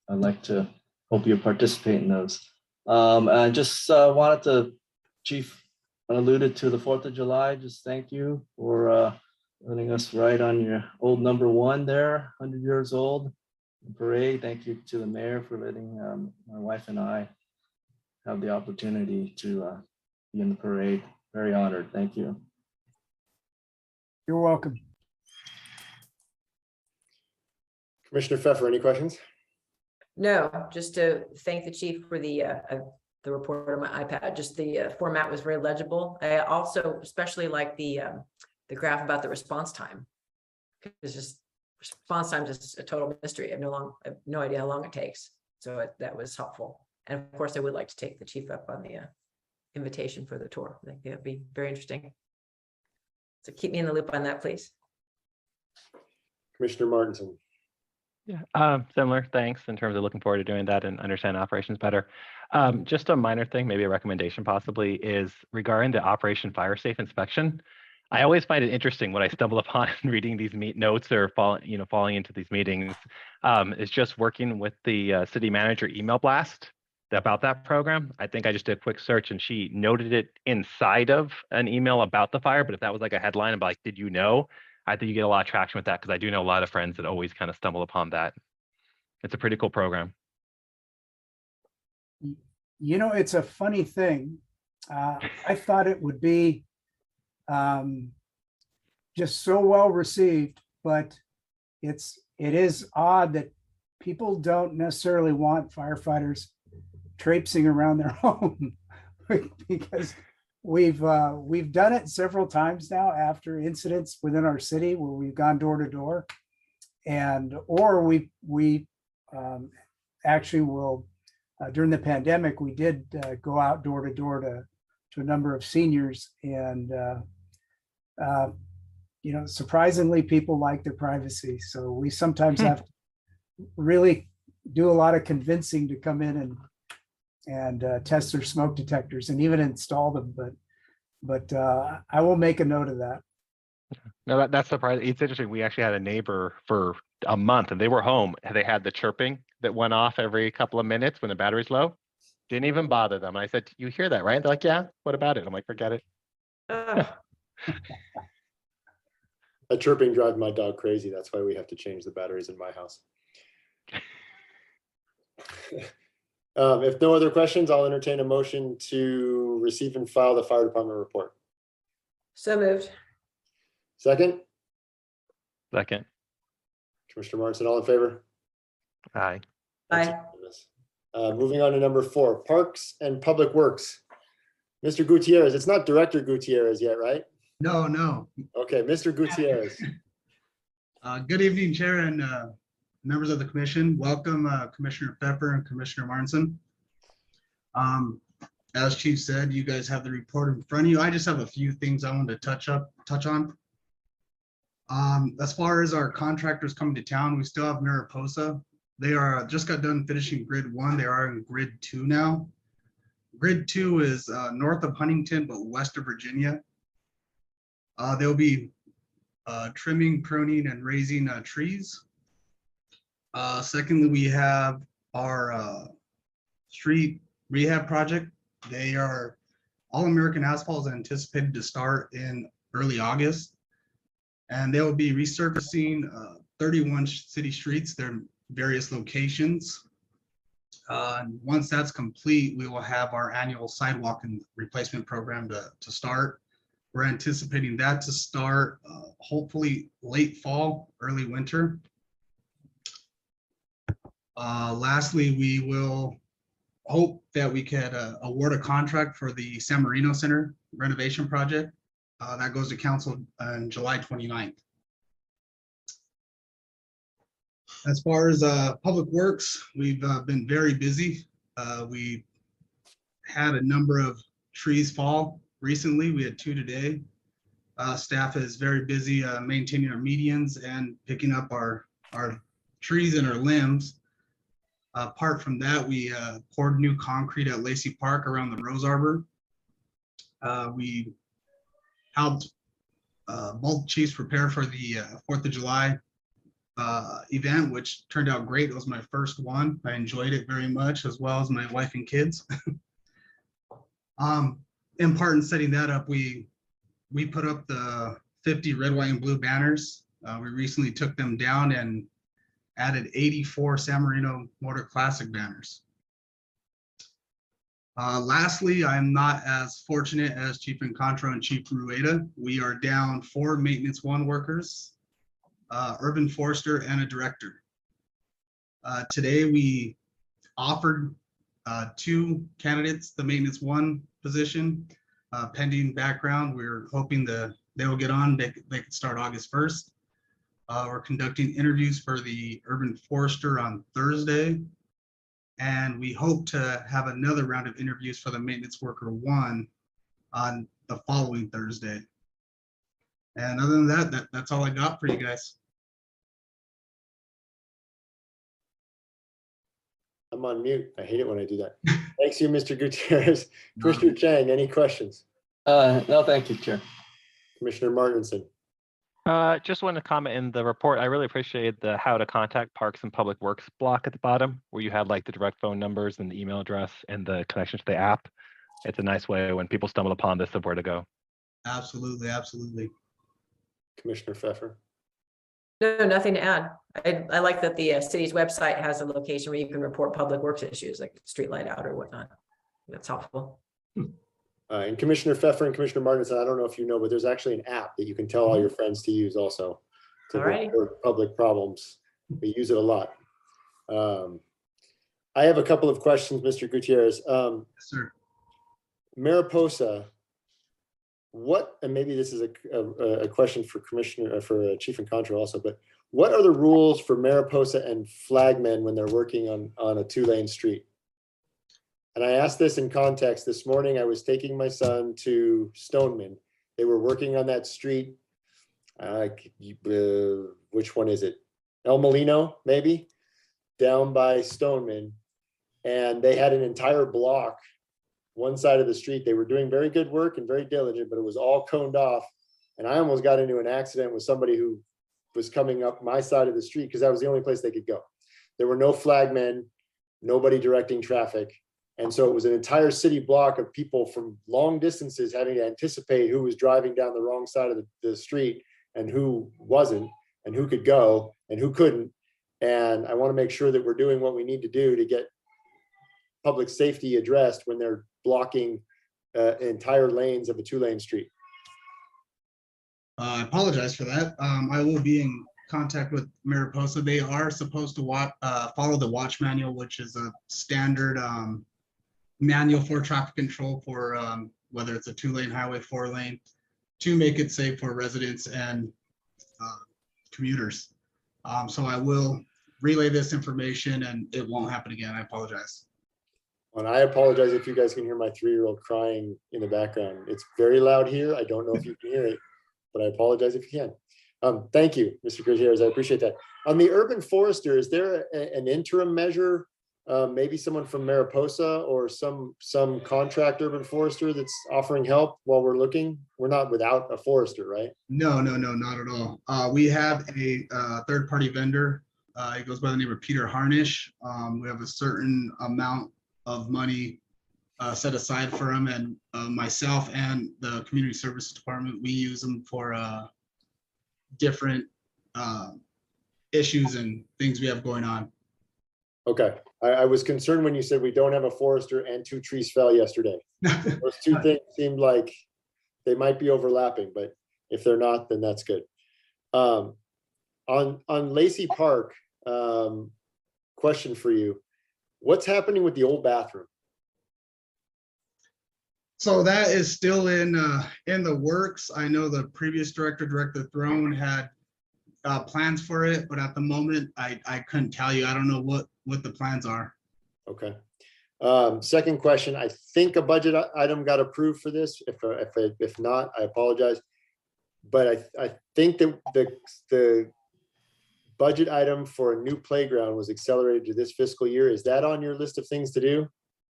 I'd like to hope you participate in those. I just wanted to, Chief alluded to the 4th of July. Just thank you for letting us ride on your old number 1 there, 100 years old parade. Thank you to the mayor for letting my wife and I have the opportunity to be in the parade. Very honored. Thank you. You're welcome. Commissioner Pfeffer, any questions? No, just to thank the chief for the report on my iPad. Just the format was very legible. I also especially like the graph about the response time. It's just response time is a total mystery. I have no idea how long it takes. So that was helpful. And of course, I would like to take the chief up on the invitation for the tour. I think that'd be very interesting. So keep me in the loop on that, please. Commissioner Martinson. Yeah, similar, thanks, in terms of looking forward to doing that and understand operations better. Just a minor thing, maybe a recommendation possibly, is regarding the Operation Fire Safe Inspection. I always find it interesting when I stumble upon reading these notes or falling into these meetings, is just working with the city manager email blast about that program. I think I just did a quick search and she noted it inside of an email about the fire, but if that was like a headline and like, did you know? I think you get a lot of traction with that because I do know a lot of friends that always kind of stumble upon that. It's a pretty cool program. You know, it's a funny thing. I thought it would be just so well received, but it is odd that people don't necessarily want firefighters traipsing around their home because we've done it several times now after incidents within our city where we've gone door to door, or we actually will during the pandemic we did go out door to door to a number of seniors, and surprisingly people like their privacy, so we sometimes have to really do a lot of convincing to come in and test their smoke detectors and even install them. But I will make a note of that. No, that's surprising. It's interesting. We actually had a neighbor for a month and they were home. They had the chirping that went off every couple of minutes when the battery's low. Didn't even bother them. And I said, you hear that, right? They're like, yeah, what about it? I'm like, forget it. That chirping drives my dog crazy. That's why we have to change the batteries in my house. If no other questions, I'll entertain a motion to receive and file the fire department report. So moved. Second, Second. Commissioner Martinson, all in favor? Aye. Aye. Moving on to number 4, Parks and Public Works. Mr. Gutierrez, it's not Director Gutierrez yet, right? No. Okay, Mr. Gutierrez. Good evening, Chair and members of the commission. Welcome, Commissioner Pfeffer and Commissioner Martinson. As Chief said, you guys have the report in front of you. I just have a few things I wanted to touch on. As far as our contractors coming to town, we still have Mariposa They are just got done finishing grid 1. They are in grid 2 now. Grid 2 is north of Huntington, but west of Virginia. They'll be trimming, pruning, and raising trees. Secondly, we have our street rehab project. They are All American Asphalt is anticipated to start in early August. And they will be resurfacing 31 city streets, their various locations. And once that's complete, we will have our annual sidewalk and replacement program to start. We're anticipating that to start hopefully late fall, early winter. Lastly, we will hope that we could award a contract for the San Marino Center renovation project. That goes to council on July 29th. As far as Public Works, we've been very busy. We had a number of trees fall recently. We had 2 today. Staff is very busy maintaining our medians and picking up our trees and our limbs. Apart from that, we poured new concrete at Lacey Park around the Rose Arbor. We helped both chiefs prepare for the 4th of July event, which turned out great. It was my first one. I enjoyed it very much, as well as my wife and kids. In part in setting that up, we put up the 50 red, white, and blue banners. We recently took them down and added 84 San Marino Motor Classic banners. Lastly, I'm not as fortunate as Chief Encontro and Chief Rueda. We are down 4 Maintenance 1 workers, urban forester, and a director. Today, we offered 2 candidates the Maintenance 1 position, pending background. We're hoping they will get on. They could start August 1st. We're conducting interviews for the urban forester on Thursday. And we hope to have another round of interviews for the Maintenance Worker 1 on the following Thursday. And other than that, that's all I got for you guys. I'm on mute. I hate it when I do that. Thanks you, Mr. Gutierrez. Commissioner Chang, any questions? No, thank you, Chair. Commissioner Martinson. Just want to comment in the report. I really appreciate the how to contact Parks and Public Works block at the bottom, where you had like the direct phone numbers and the email address and the connection to the app. It's a nice way when people stumble upon this of where to go. Absolutely, absolutely. Commissioner Pfeffer. No, nothing to add. I like that the city's website has a location where you can report public works issues like street light out or whatnot. That's helpful. And Commissioner Pfeffer and Commissioner Martinson, I don't know if you know, but there's actually an app that you can tell all your friends to use also to All right. report public problems. We use it a lot. I have a couple of questions, Mr. Gutierrez. Yes, sir. Mariposa, and maybe this is a question for Commissioner, for Chief Encontro also, but what are the rules for Mariposa and flagmen when they're working on a 2-lane street? And I asked this in context. This morning, I was taking my son to Stoneman. They were working on that street. Which one is it? El Molino, maybe, down by Stoneman. And they had an entire block, one side of the street. They were doing very good work and very diligent, but it was all coned off. And I almost got into an accident with somebody who was coming up my side of the street because that was the only place they could go. There were no flagmen, nobody directing traffic. And so it was an entire city block of people from long distances having to anticipate who was driving down the wrong side of the street and who wasn't, and who could go and who couldn't. And I want to make sure that we're doing what we need to do to get public safety addressed when they're blocking entire lanes of a 2-lane street. I apologize for that. I will be in contact with Mariposa. They are supposed to follow the watch manual, which is a standard manual for traffic control for whether it's a 2-lane highway, 4-lane, to make it safe for residents and commuters. So I will relay this information and it won't happen again. I apologize. And I apologize if you guys can hear my 3-year-old crying in the background. It's very loud here. I don't know if you can hear it, but I apologize if you can. Thank you, Mr. Gutierrez. I appreciate that. On the urban forester, is there an interim measure? Maybe someone from Mariposa or some contract urban forester that's offering help while we're looking? We're not without a forester, right? No, not at all. We have a third-party vendor. It goes by the name of Peter Harnish. We have a certain amount of money set aside for him, and myself and the community services department, we use them for different issues and things we have going on. Okay, I was concerned when you said we don't have a forester and 2 trees fell yesterday. Those 2 things seemed like they might be overlapping, but if they're not, then that's good. On Lacey Park, question for you. What's happening with the old bathroom? So that is still in the works. I know the previous Director Throne had plans for it, but at the moment, I couldn't tell you. I don't know what the plans are. Okay. Second question, I think a budget item got approved for this. If not, I apologize. But I think that the budget item for a new playground was accelerated to this fiscal year. Is that on your list of things to do?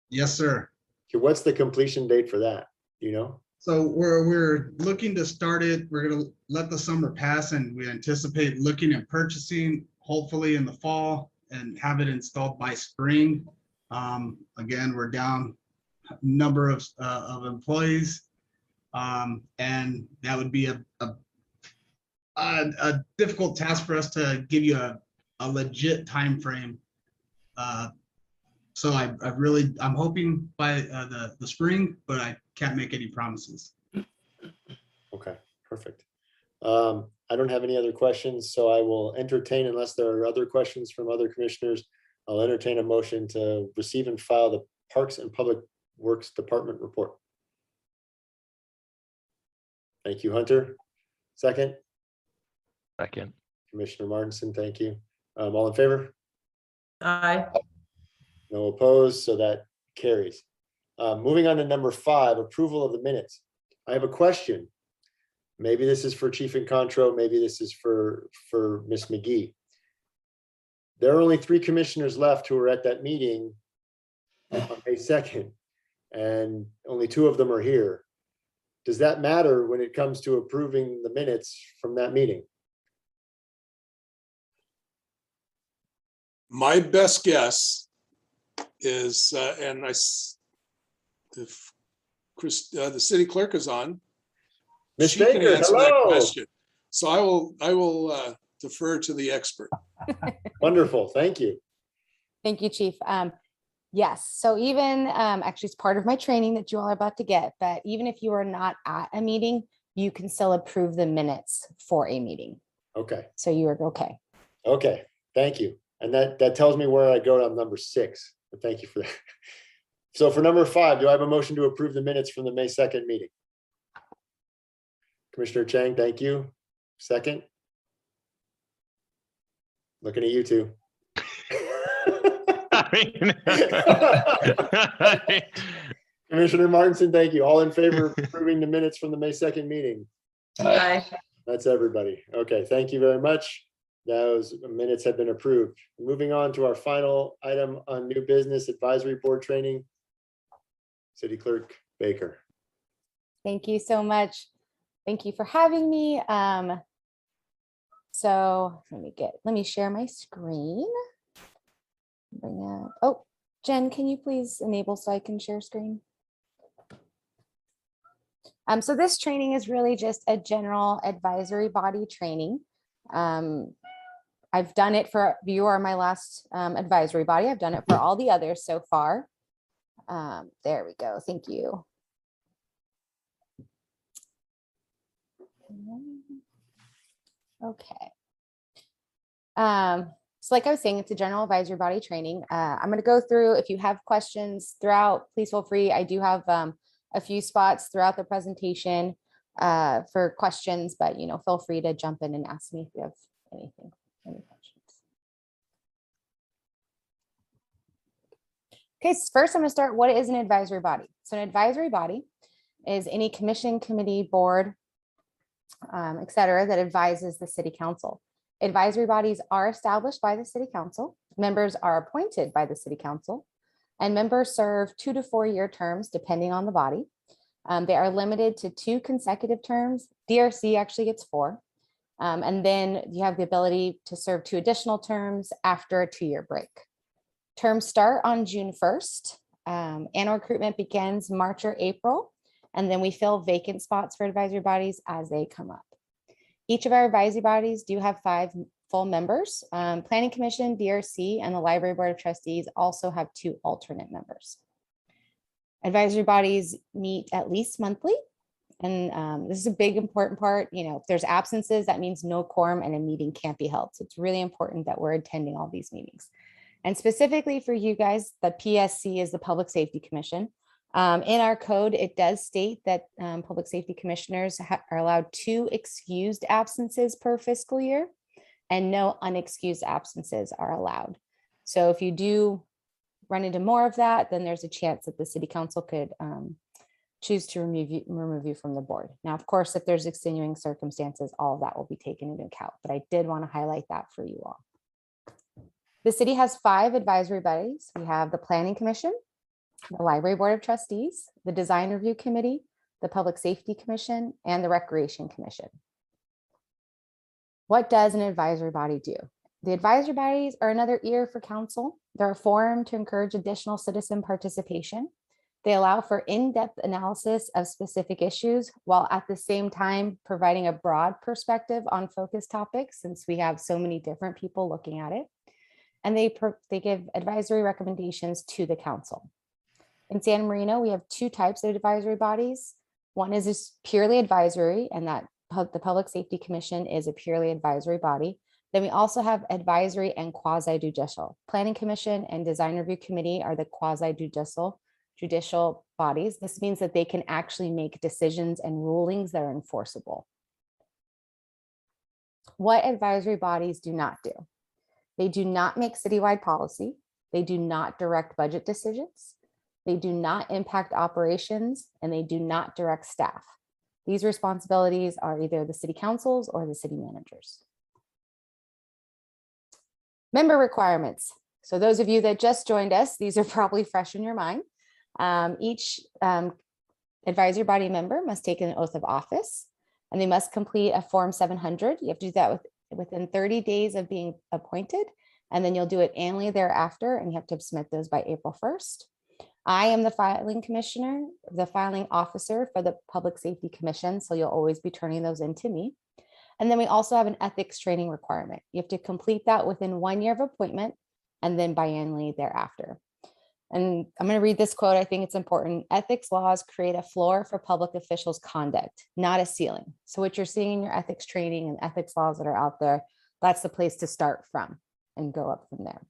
Yes, sir. Okay, what's the completion date for that? Do you know? So we're looking to start it. We're gonna let the summer pass, and we anticipate looking at purchasing hopefully in the fall and have it installed by spring. Again, we're down a number of employees, and that would be a difficult task for us to give you a legit time frame. So I'm hoping by the spring, but I can't make any promises. Okay, perfect. I don't have any other questions, so I will entertain, unless there are other questions from other commissioners, I'll entertain a motion to receive and file the Parks and Public Works Department report. Thank you, Hunter. Second, Second. Commissioner Martinson, thank you. All in favor? Aye. No opposed, so that carries. Moving on to number 5, approval of the minutes. I have a question. Maybe this is for Chief Incontro, maybe this is for Ms. McGee. There are only 3 commissioners left who were at that meeting on May 2nd, and only 2 of them are here. Does that matter when it comes to approving the minutes from that meeting? My best guess is, if Chris, the city clerk is on, Ms. she can Baker, answer that hello. question. So I will defer to the expert. Wonderful, thank you. Thank you, Chief. Yes, so even actually it's part of my training that you all are about to get, but even if you are not at a meeting, you can still approve the minutes for a meeting. Okay, So you are okay. okay, thank you. And that tells me where I go on number 6, but thank you for that. So for number 5, do I have a motion to approve the minutes from the May 2nd meeting? Commissioner Chang, thank you. Second? Looking at you 2. Commissioner Martinson, thank you. All in favor of approving the minutes from the May 2nd meeting? Aye. That's everybody. Okay, thank you very much. Those minutes have been approved. Moving on to our final item on new business advisory board training. City Clerk Baker. Thank you so much. Thank you for having me. So let me share my screen. Bring up, oh, Jen, can you please enable so I can share screen? So this training is really just a general advisory body training. I've done it for, you are my last advisory body. I've done it for all the others so far. There we go. Thank you. Okay. So like I was saying, it's a general advisory body training. I'm going to go through, if you have questions throughout, please feel free. I do have a few spots throughout the presentation for questions, but feel free to jump in and ask me if you have any questions. Okay, so first I'm going to start, what is an advisory body? So an advisory body is any commission, committee, board, et cetera, that advises the city council. Advisory bodies are established by the city council. Members are appointed by the city council, and members serve 2 to 4 year terms, depending on the body. They are limited to 2 consecutive terms. DRC actually gets 4. And then you have the ability to serve 2 additional terms after a 2-year break. Terms start on June 1st. Annual recruitment begins March or April, and then we fill vacant spots for advisory bodies as they come up. Each of our advisory bodies do have 5 full members. Planning Commission, DRC, and the Library Board of Trustees also have 2 alternate members. Advisory bodies meet at least monthly. And this is a big important part. You know, if there's absences, that means no quorum and a meeting can't be held. So it's really important that we're attending all these meetings. And specifically for you guys, the PSC is the Public Safety Commission. In our code, it does state that public safety commissioners are allowed 2 excused absences per fiscal year, and no unexcused absences are allowed. So if you do run into more of that, then there's a chance that the city council could choose to remove you from the board. Now, of course, if there's extenuating circumstances, all of that will be taken into account, but I did want to highlight that for you all. The city has 5 advisory bodies. We have the Planning Commission, the Library Board of Trustees, the Design Review Committee, the Public Safety Commission, and the Recreation Commission. What does an advisory body do? The advisory bodies are another ear for council. They're a forum to encourage additional citizen participation. They allow for in-depth analysis of specific issues, while at the same time providing a broad perspective on focus topics, since we have so many different people looking at it. And they give advisory recommendations to the council. In San Marino, we have 2 types of advisory bodies. One is just purely advisory, and that the Public Safety Commission is a purely advisory body. Then we also have advisory and quasi-judicial. Planning Commission and Design Review Committee are the quasi-judicial bodies. This means that they can actually make decisions and rulings that are enforceable. What advisory bodies do not do? They do not make citywide policy. They do not direct budget decisions. They do not impact operations, and they do not direct staff. These responsibilities are either the city councils or the city managers. Member requirements. So those of you that just joined us, these are probably fresh in your mind. Each advisory body member must take an oath of office, and they must complete a Form 700. You have to do that within 30 days of being appointed, and then you'll do it annually thereafter, and you have to submit those by April 1st. I am the filing commissioner, the filing officer for the Public Safety Commission, so you'll always be turning those into me. And then we also have an ethics training requirement. You have to complete that within 1 year of appointment, and then biannually thereafter. And I'm going to read this quote. I think it's important. Ethics laws create a floor for public officials' conduct, not a ceiling. So what you're seeing in your ethics training and ethics laws that are out there, that's the place to start from and go up from there.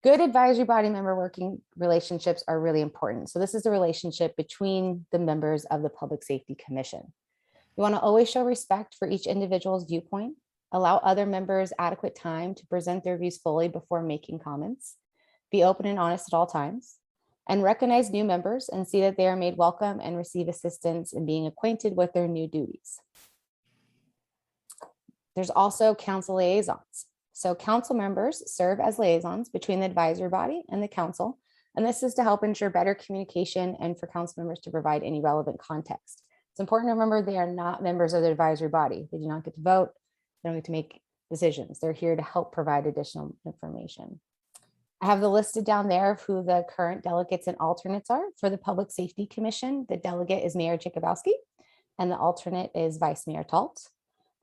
Good advisory body member working relationships are really important. So this is the relationship between the members of the Public Safety Commission. You want to always show respect for each individual's viewpoint, allow other members adequate time to present their views fully before making comments, be open and honest at all times, and recognize new members and see that they are made welcome and receive assistance in being acquainted with their new duties. There's also council liaisons. So council members serve as liaisons between the advisory body and the council, and this is to help ensure better communication and for council members to provide any relevant context. It's important to remember they are not members of the advisory body. They do not get to vote. They don't get to make decisions. They're here to help provide additional information. I have the listed down there of who the current delegates and alternates are. For the Public Safety Commission, the delegate is Mayor Jakubowski, and the alternate is Vice Mayor Talt.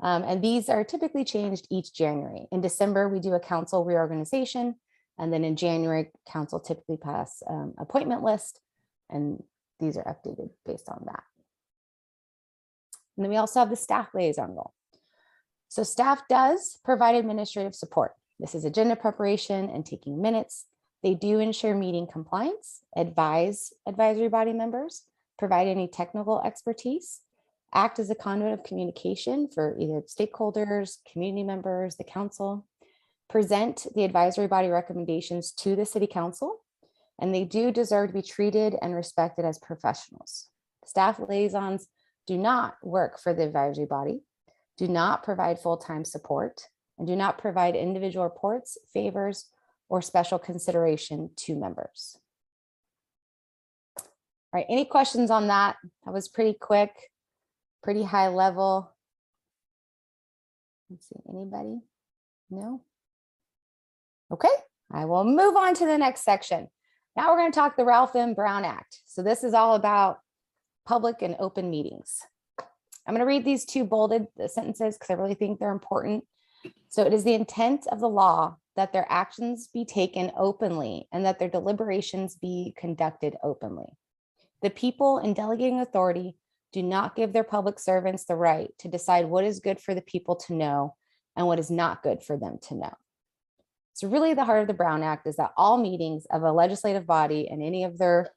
And these are typically changed each January. In December, we do a council reorganization, and then in January, council typically pass appointment list, and these are updated based on that. And then we also have the staff liaison role. So staff does provide administrative support. This is agenda preparation and taking minutes. They do ensure meeting compliance, advise advisory body members, provide any technical expertise, act as a conduit of communication for either stakeholders, community members, the council, present the advisory body recommendations to the city council, and they do deserve to be treated and respected as professionals. Staff liaisons do not work for the advisory body, do not provide full-time support, and do not provide individual reports, favors, or special consideration to members. All right, any questions on that? That was pretty quick, pretty high level. Let's see, anybody? No? Okay, I will move on to the next section. Now we're going to talk the Ralph M. Brown Act. So this is all about public and open meetings. I'm going to read these two bolded sentences because I really think they're important. So it is the intent of the law that their actions be taken openly and that their deliberations be conducted openly. The people in delegating authority do not give their public servants the right to decide what is good for the people to know and what is not good for them to know. So really the heart of the Brown Act is that all meetings of a legislative body and any of their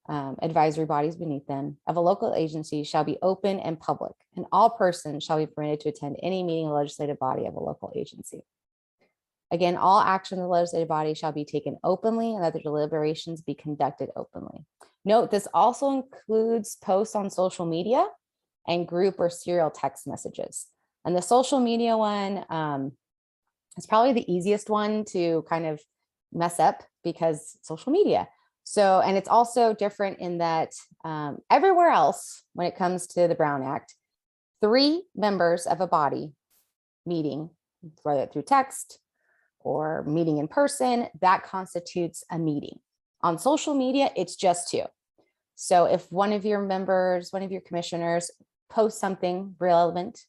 advisory bodies beneath them of a local agency shall be open and public, and all persons shall be permitted to attend any meeting of the legislative body of a local agency. Again, all action of the legislative body shall be taken openly and that the deliberations be conducted openly. Note, this also includes posts on social media and group or serial text messages. And the social media one is probably the easiest one to kind of mess up because social media. So, and it's also different in that everywhere else, when it comes to the Brown Act, 3 members of a body meeting, whether through text or meeting in person, that constitutes a meeting. On social media, it's just 2. So if one of your members, one of your commissioners posts something relevant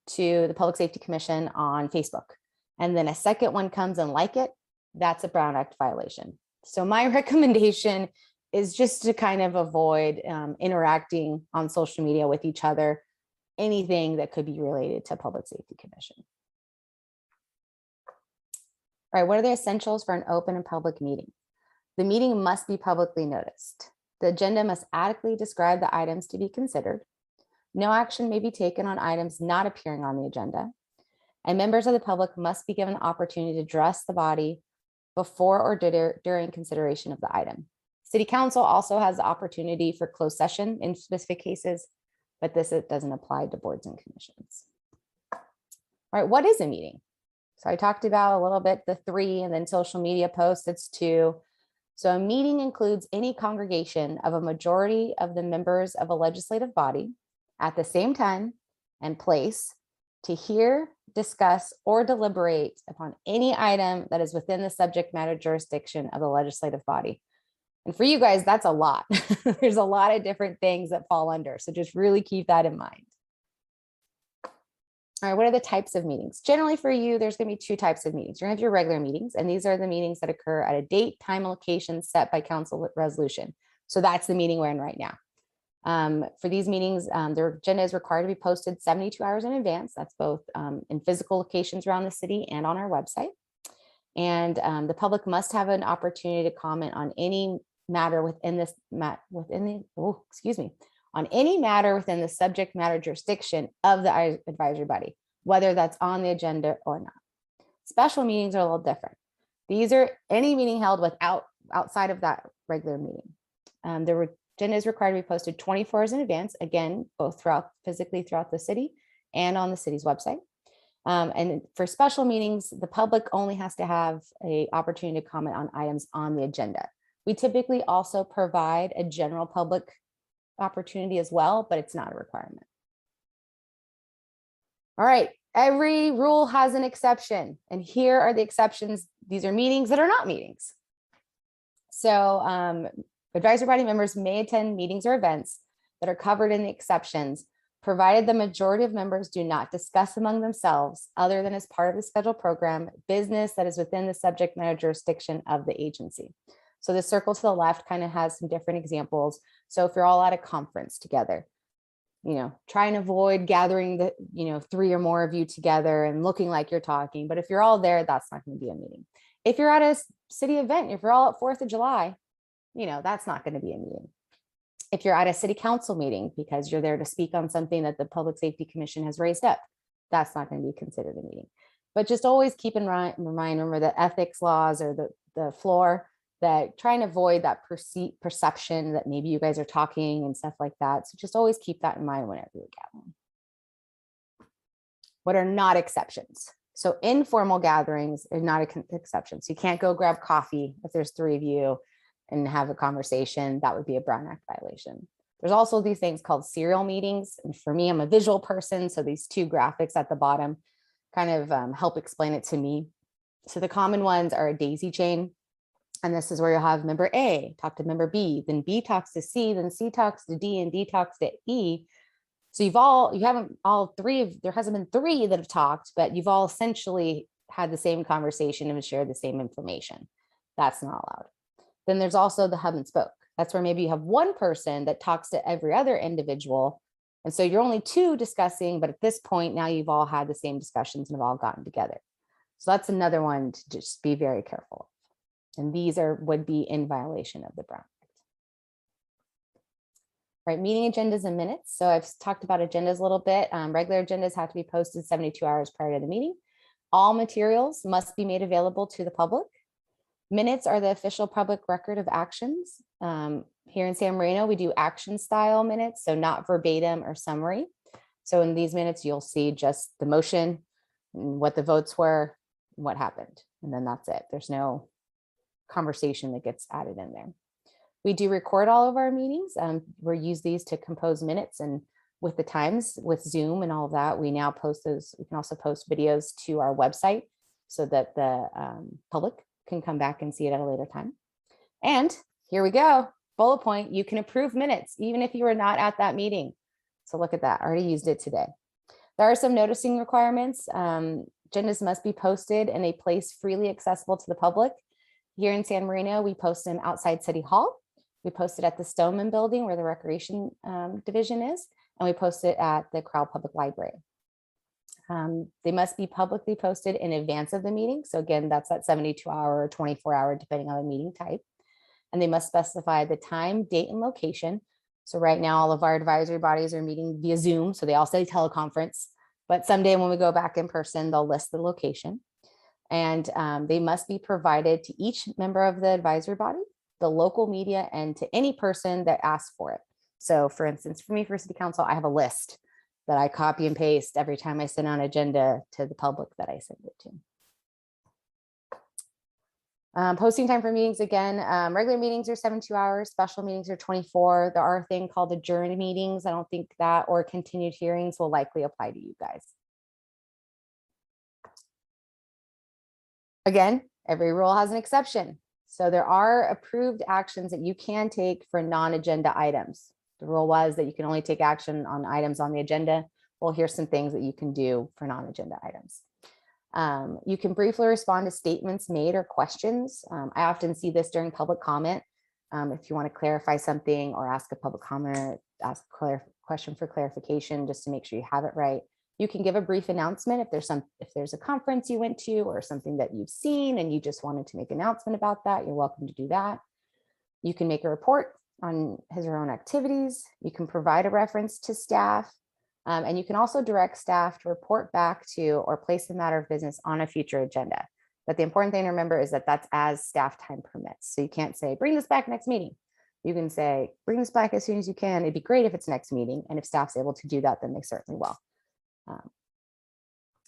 to the Public Safety Commission on Facebook, and then a second one comes and like it, that's a Brown Act violation. So my recommendation is just to kind of avoid interacting on social media with each other, anything that could be related to Public Safety Commission. All right, what are the essentials for an open and public meeting? The meeting must be publicly noticed. The agenda must adequately describe the items to be considered. No action may be taken on items not appearing on the agenda. And members of the public must be given the opportunity to address the body before or during consideration of the item. City Council also has the opportunity for closed session in specific cases, but it doesn't apply to boards and commissions. All right, what is a meeting? So I talked about a little bit the 3, and then social media posts, it's 2. So a meeting includes any congregation of a majority of the members of a legislative body at the same time and place to hear, discuss, or deliberate upon any item that is within the subject matter jurisdiction of the legislative body. And for you guys, that's a lot. There's a lot of different things that fall under. So just really keep that in mind. All right, what are the types of meetings? Generally for you, there's going to be 2 types of meetings. You're going to have your regular meetings, and these are the meetings that occur at a date, time, and location set by council resolution. So that's the meeting we're in right now. For these meetings, their agenda is required to be posted 72 hours in advance. That's both in physical locations around the city and on our website. And the public must have an opportunity to comment on any matter within this on any matter within the subject matter jurisdiction of the advisory body, whether that's on the agenda or not. Special meetings are a little different. These are any meeting held outside of that regular meeting. The agenda is required to be posted 24 hours in advance, again, both physically throughout the city and on the city's website. And for special meetings, the public only has to have an opportunity to comment on items on the agenda. We typically also provide a general public opportunity as well, but it's not a requirement. All right, every rule has an exception, and here are the exceptions. These are meetings that are not meetings. So advisory body members may attend meetings or events that are covered in the exceptions, provided the majority of members do not discuss among themselves, other than as part of the scheduled program, business that is within the subject matter jurisdiction of the agency. So the circle to the left kind of has some different examples. So if you're all at a conference together, try and avoid gathering the, 3 or more of you together and looking like you're talking. But if you're all there, that's not going to be a meeting. If you're at a city event, if you're all at 4th of July, that's not going to be a meeting. If you're at a city council meeting because you're there to speak on something that the Public Safety Commission has raised up, that's not going to be considered a meeting. But just always keep in mind, remember the ethics laws or the floor. that try and avoid that perception that maybe you guys are talking and stuff like that. So just always keep that in mind whenever you're gathering. What are not exceptions? So informal gatherings are not an exception. So you can't go grab coffee if there's 3 of you and have a conversation. That would be a Brown Act violation. There's also these things called serial meetings. And for me, I'm a visual person. So these 2 graphics at the bottom kind of help explain it to me. So the common ones are a daisy chain. And this is where you'll have member A talk to member B, then B talks to C, then C talks to D, and D talks to E. So there hasn't been 3 that have talked, but you've all essentially had the same conversation and shared the same information. That's not allowed. Then there's also the hub and spoke. That's where maybe you have 1 person that talks to every other individual. And so you're only 2 discussing, but at this point now you've all had the same discussions and have all gotten together. So that's another one to just be very careful. And these would be in violation of the Brown Act. Right, meeting agendas and minutes. So I've talked about agendas a little bit. Regular agendas have to be posted 72 hours prior to the meeting. All materials must be made available to the public. Minutes are the official public record of actions. Here in San Marino, we do action style minutes, so not verbatim or summary. So in these minutes, you'll see just the motion, what the votes were, what happened, and then that's it. There's no conversation that gets added in there. We do record all of our meetings. We use these to compose minutes, and with the times with Zoom and all of that, we now post those. We can also post videos to our website so that the public can come back and see it at a later time. And here we go, bullet point, you can approve minutes even if you were not at that meeting. So look at that, I already used it today. There are some noticing requirements. Agendas must be posted in a place freely accessible to the public. Here in San Marino, we post them outside City Hall. We post it at the Stoneman Building where the Recreation Division is, and we post it at the Crowell Public Library. They must be publicly posted in advance of the meeting. So again, that's that 72-hour or 24-hour, depending on the meeting type. And they must specify the time, date, and location. So right now, all of our advisory bodies are meeting via Zoom. So they all say teleconference, but someday when we go back in person, they'll list the location. And they must be provided to each member of the advisory body, the local media, and to any person that asks for it. So for instance, for me, for City Council, I have a list that I copy and paste every time I send out an agenda to the public that I send it to. Posting time for meetings, again, regular meetings are 72 hours, special meetings are 24. There are a thing called adjourned meetings. I don't think that or continued hearings will likely apply to you guys. Again, every rule has an exception. So there are approved actions that you can take for non-agenda items. The rule was that you can only take action on items on the agenda. Well, here's some things that you can do for non-agenda items. You can briefly respond to statements made or questions. I often see this during public comment. If you want to clarify something or ask a public comment, ask a question for clarification, just to make sure you have it right. You can give a brief announcement if there's a conference you went to or something that you've seen and you just wanted to make an announcement about that, you're welcome to do that. You can make a report on his or her own activities. You can provide a reference to staff. And you can also direct staff to report back to or place the matter of business on a future agenda. But the important thing to remember is that that's as staff time permits. So you can't say, bring this back next meeting. You can say, bring this back as soon as you can. It'd be great if it's next meeting. And if staff's able to do that, then they certainly will.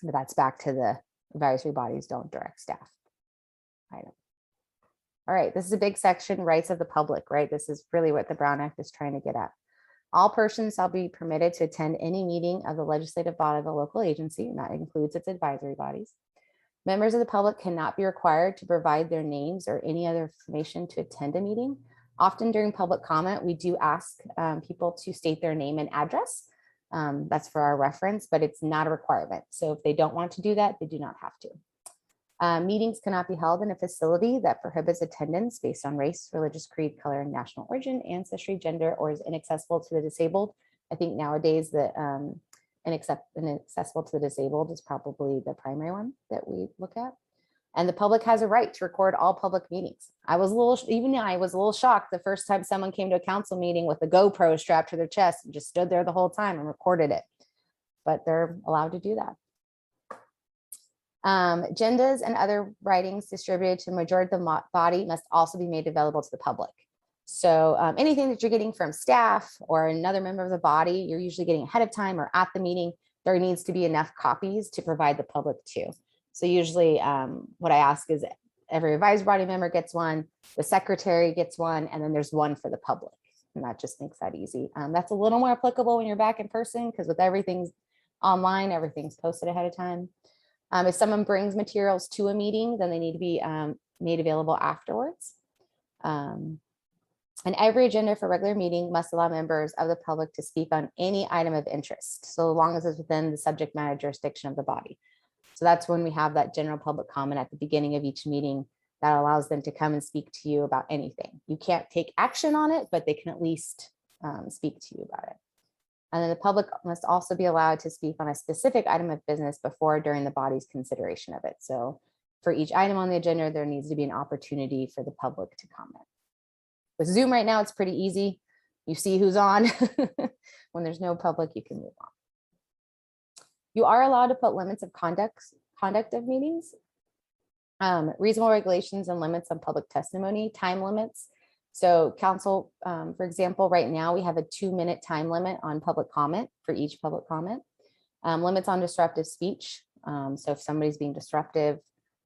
But that's back to the advisory bodies don't direct staff item. All right, this is a big section, rights of the public, right? This is really what the Brown Act is trying to get at. All persons shall be permitted to attend any meeting of the legislative body of a local agency, and that includes its advisory bodies. Members of the public cannot be required to provide their names or any other information to attend a meeting. Often during public comment, we do ask people to state their name and address. That's for our reference, but it's not a requirement. So if they don't want to do that, they do not have to. Meetings cannot be held in a facility that prohibits attendance based on race, religious creed, color, and national origin, ancestry, gender, or is inaccessible to the disabled. I think nowadays the inaccessible to the disabled is probably the primary one that we look at. And the public has a right to record all public meetings. I was a little shocked the first time someone came to a council meeting with a GoPro strapped to their chest and just stood there the whole time and recorded it. But they're allowed to do that. Agendas and other writings distributed to the majority of the body must also be made available to the public. So anything that you're getting from staff or another member of the body, you're usually getting ahead of time or at the meeting, there needs to be enough copies to provide the public too. So usually what I ask is every advisory body member gets one, the secretary gets one, and then there's one for the public. And that just makes that easy. That's a little more applicable when you're back in person, because with everything's online, everything's posted ahead of time. If someone brings materials to a meeting, then they need to be made available afterwards. And every agenda for regular meeting must allow members of the public to speak on any item of interest, so long as it's within the subject matter jurisdiction of the body. So that's when we have that general public comment at the beginning of each meeting that allows them to come and speak to you about anything. You can't take action on it, but they can at least speak to you about it. And then the public must also be allowed to speak on a specific item of business before or during the body's consideration of it. So for each item on the agenda, there needs to be an opportunity for the public to comment. With Zoom right now, it's pretty easy. You see who's on. When there's no public, you can move on. You are allowed to put limits of conduct of meetings, reasonable regulations and limits on public testimony, time limits. So council, for example, right now we have a 2-minute time limit on public comment for each public comment. Limits on disruptive speech. So if somebody's being disruptive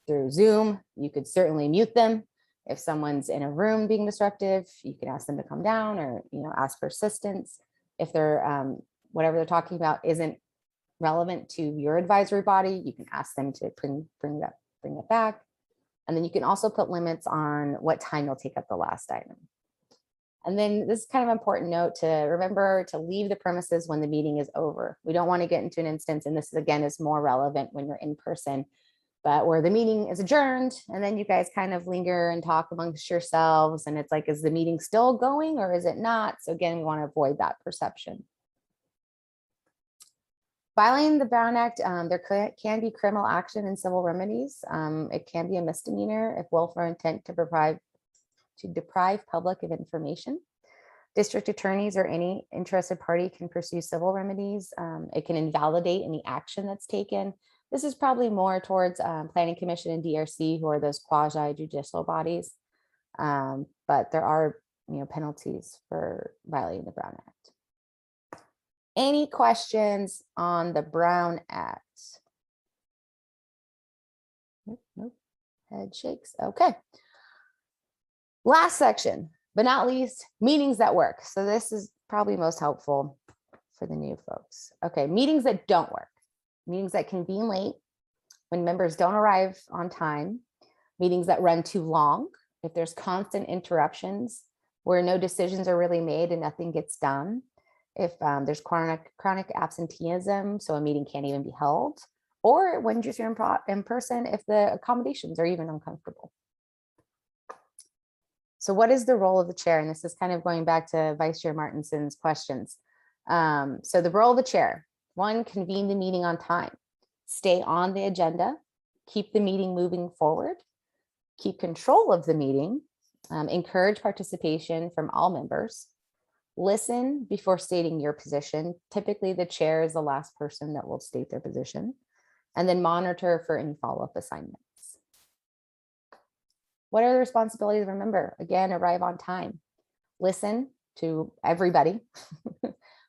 through Zoom, you could certainly mute them. If someone's in a room being disruptive, you can ask them to come down or ask for assistance. If they're whatever they're talking about isn't relevant to your advisory body, you can ask them to bring it back. And then you can also put limits on what time you'll take up the last item. And then this is kind of an important note to remember to leave the premises when the meeting is over. We don't want to get into an instance, and this again is more relevant when you're in person, but where the meeting is adjourned and then you guys kind of linger and talk amongst yourselves. And it's like, is the meeting still going or is it not? So again, we want to avoid that perception. Violating the Brown Act, there can be criminal action and civil remedies. It can be a misdemeanor if willful intent to deprive public of information. District attorneys or any interested party can pursue civil remedies. It can invalidate any action that's taken. This is probably more towards Planning Commission and DRC, who are those quasi judicial bodies. But there are penalties for violating the Brown Act. Any questions on the Brown Act? Nope. Head shakes. Okay. Last section, but not least, meetings that work. So this is probably most helpful for the new folks. Okay, meetings that don't work. Meetings that convene late, when members don't arrive on time, meetings that run too long, if there's constant interruptions, where no decisions are really made and nothing gets done, if there's chronic absenteeism, so a meeting can't even be held, or when just you're in person, if the accommodations are even uncomfortable. So what is the role of the chair? And this is kind of going back to Vice Chair Martinson's questions. So the role of the chair: 1, convene the meeting on time, stay on the agenda, keep the meeting moving forward, keep control of the meeting, encourage participation from all members, listen before stating your position. Typically, the chair is the last person that will state their position, and then monitor for any follow-up assignments. What are the responsibilities of a member? Again, arrive on time, listen to everybody,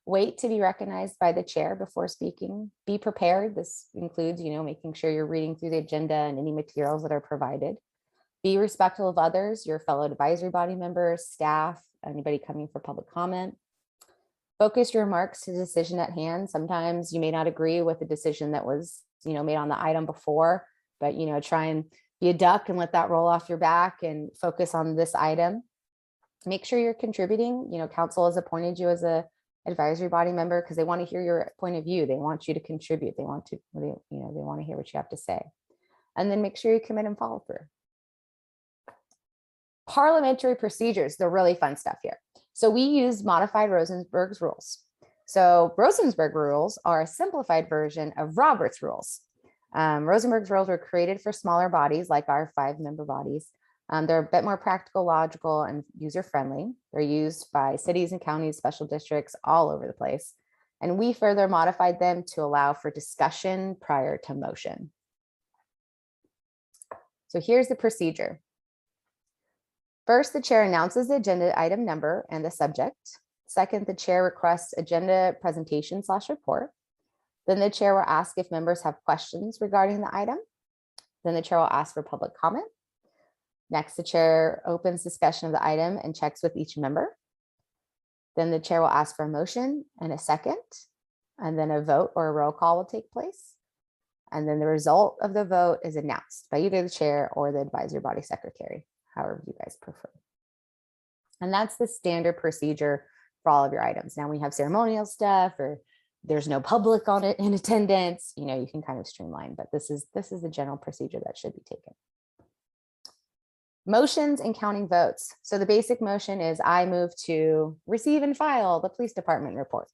wait to be recognized by the chair before speaking, be prepared. This includes, making sure you're reading through the agenda and any materials that are provided. Be respectful of others, your fellow advisory body members, staff, anybody coming for public comment. Focus your remarks to the decision at hand. Sometimes you may not agree with the decision that was, made on the item before, but, try and be a duck and let that roll off your back and focus on this item. Make sure you're contributing. Council has appointed you as a advisory body member because they want to hear your point of view. They want you to contribute. They want to, they want to hear what you have to say. And then make sure you commit and follow through. Parliamentary procedures, the really fun stuff here. So we use modified Rosenberg's rules. So Rosenberg rules are a simplified version of Robert's rules. Rosenberg's rules were created for smaller bodies like our 5-member bodies. They're a bit more practical, logical, and user-friendly. They're used by cities and counties, special districts all over the place. And we further modified them to allow for discussion prior to motion. So here's the procedure. First, the chair announces the agenda item number and the subject. Second, the chair requests agenda presentation/report. Then the chair will ask if members have questions regarding the item. Then the chair will ask for public comment. Next, the chair opens discussion of the item and checks with each member. Then the chair will ask for a motion and a second, and then a vote or a roll call will take place. And then the result of the vote is announced by either the chair or the advisory body secretary, however you guys prefer. And that's the standard procedure for all of your items. Now we have ceremonial stuff, or there's no public on it in attendance, you know, you can kind of streamline, but this is the general procedure that should be taken. Motions and counting votes. So the basic motion is I move to receive and file the police department report,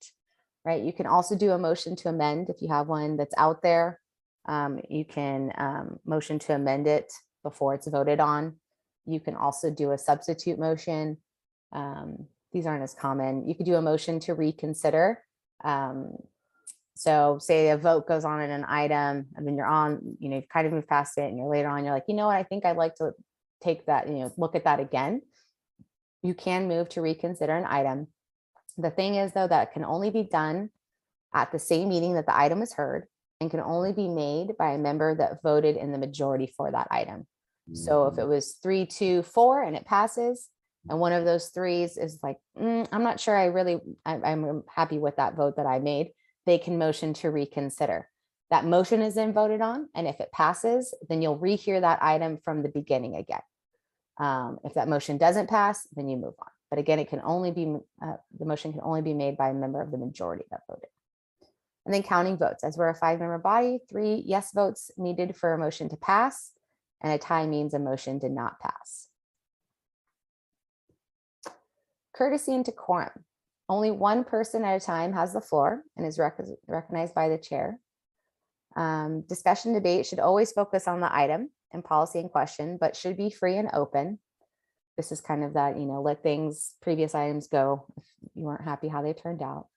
right? You can also do a motion to amend if you have one that's out there. You can motion to amend it before it's voted on. You can also do a substitute motion. These aren't as common. You could do a motion to reconsider. So say a vote goes on in an item and then you're on, you know, you've kind of moved past it and you're later on, you're like, you know what, I think I'd like to take that, you know, look at that again. You can move to reconsider an item. The thing is though, that can only be done at the same meeting that the item is heard and can only be made by a member that voted in the majority for that item. So if it was 3-2-4 and it passes, and one of those threes is like, I'm not sure I'm happy with that vote that I made, they can motion to reconsider. That motion is then voted on, and if it passes, then you'll rehear that item from the beginning again. If that motion doesn't pass, then you move on. But again, it can only be, the motion can only be made by a member of the majority that voted. And then counting votes. As we're a 5-member body, 3 yes votes needed for a motion to pass, and a tie means a motion did not pass. Courtesy and decorum. Only one person at a time has the floor and is recognized by the chair. Discussion debate should always focus on the item and policy in question, but should be free and open. This is kind of that, you know, let previous items go if you weren't happy how they turned out.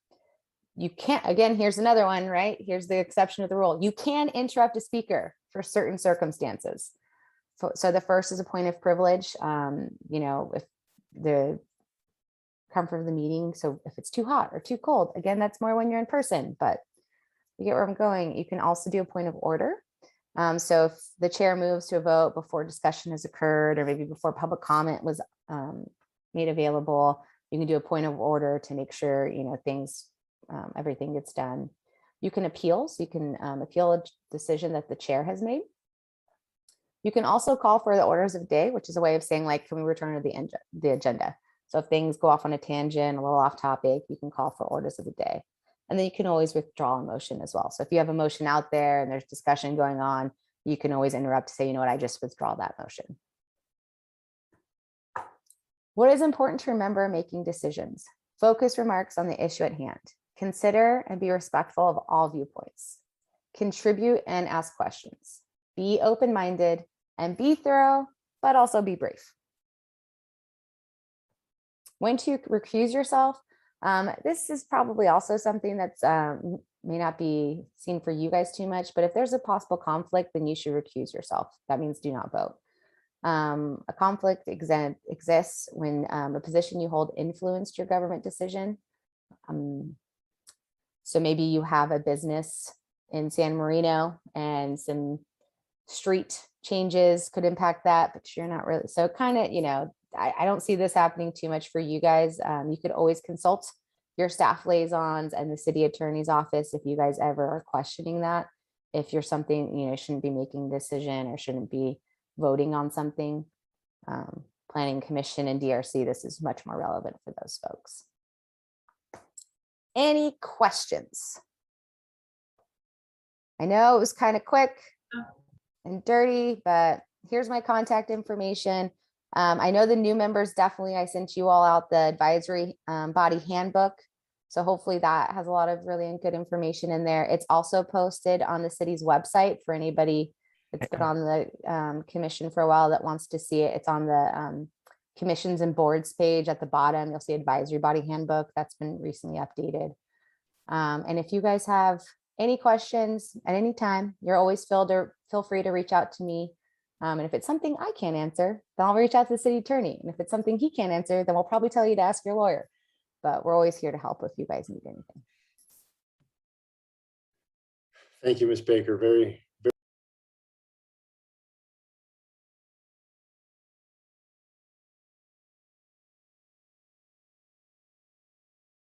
You can't, again, here's another one, right? Here's the exception of the rule. You can interrupt a speaker for certain circumstances. So the first is a point of privilege. You know, if the comfort of the meeting. So if it's too hot or too cold, again, that's more when you're in person, but you get where I'm going. You can also do a point of order. So if the chair moves to a vote before discussion has occurred, or maybe before public comment was made available, you can do a point of order to make sure, you know, things, everything gets done. You can appeal. So you can appeal a decision that the chair has made. You can also call for the orders of day, which is a way of saying, like, can we return to the agenda? So if things go off on a tangent, a little off topic, you can call for orders of the day. And then you can always withdraw a motion as well. So if you have a motion out there and there's discussion going on, you can always interrupt to say, you know what, I just withdraw that motion. What is important to remember making decisions? Focus remarks on the issue at hand. Consider and be respectful of all viewpoints. Contribute and ask questions. Be open-minded and be thorough, but also be brief. When to recuse yourself, this is probably also something that's may not be seen for you guys too much, but if there's a possible conflict, then you should recuse yourself. That means do not vote. A conflict exists when a position you hold influenced your government decision. So maybe you have a business in San Marino and some street changes could impact that, but you're not really. So kind of, you know, I don't see this happening too much for you guys. You could always consult your staff liaisons and the city attorney's office if you guys ever are questioning that. If you're something, you know, shouldn't be making a decision or shouldn't be voting on something. Planning Commission and DRC, this is much more relevant for those folks. Any questions? I know it was kind of quick and dirty, but here's my contact information. I know the new members, definitely, I sent you all out the advisory body handbook. So hopefully that has a lot of really good information in there. It's also posted on the city's website for anybody that's been on the commission for a while that wants to see it. It's on the commissions and boards page at the bottom. You'll see advisory body handbook that's been recently updated. And if you guys have any questions at any time, you're always feel free to reach out to me. And if it's something I can't answer, then I'll reach out to the city attorney. And if it's something he can't answer, then we'll probably tell you to ask your lawyer. But we're always here to help if you guys need anything. Thank you, Ms. Baker. Very,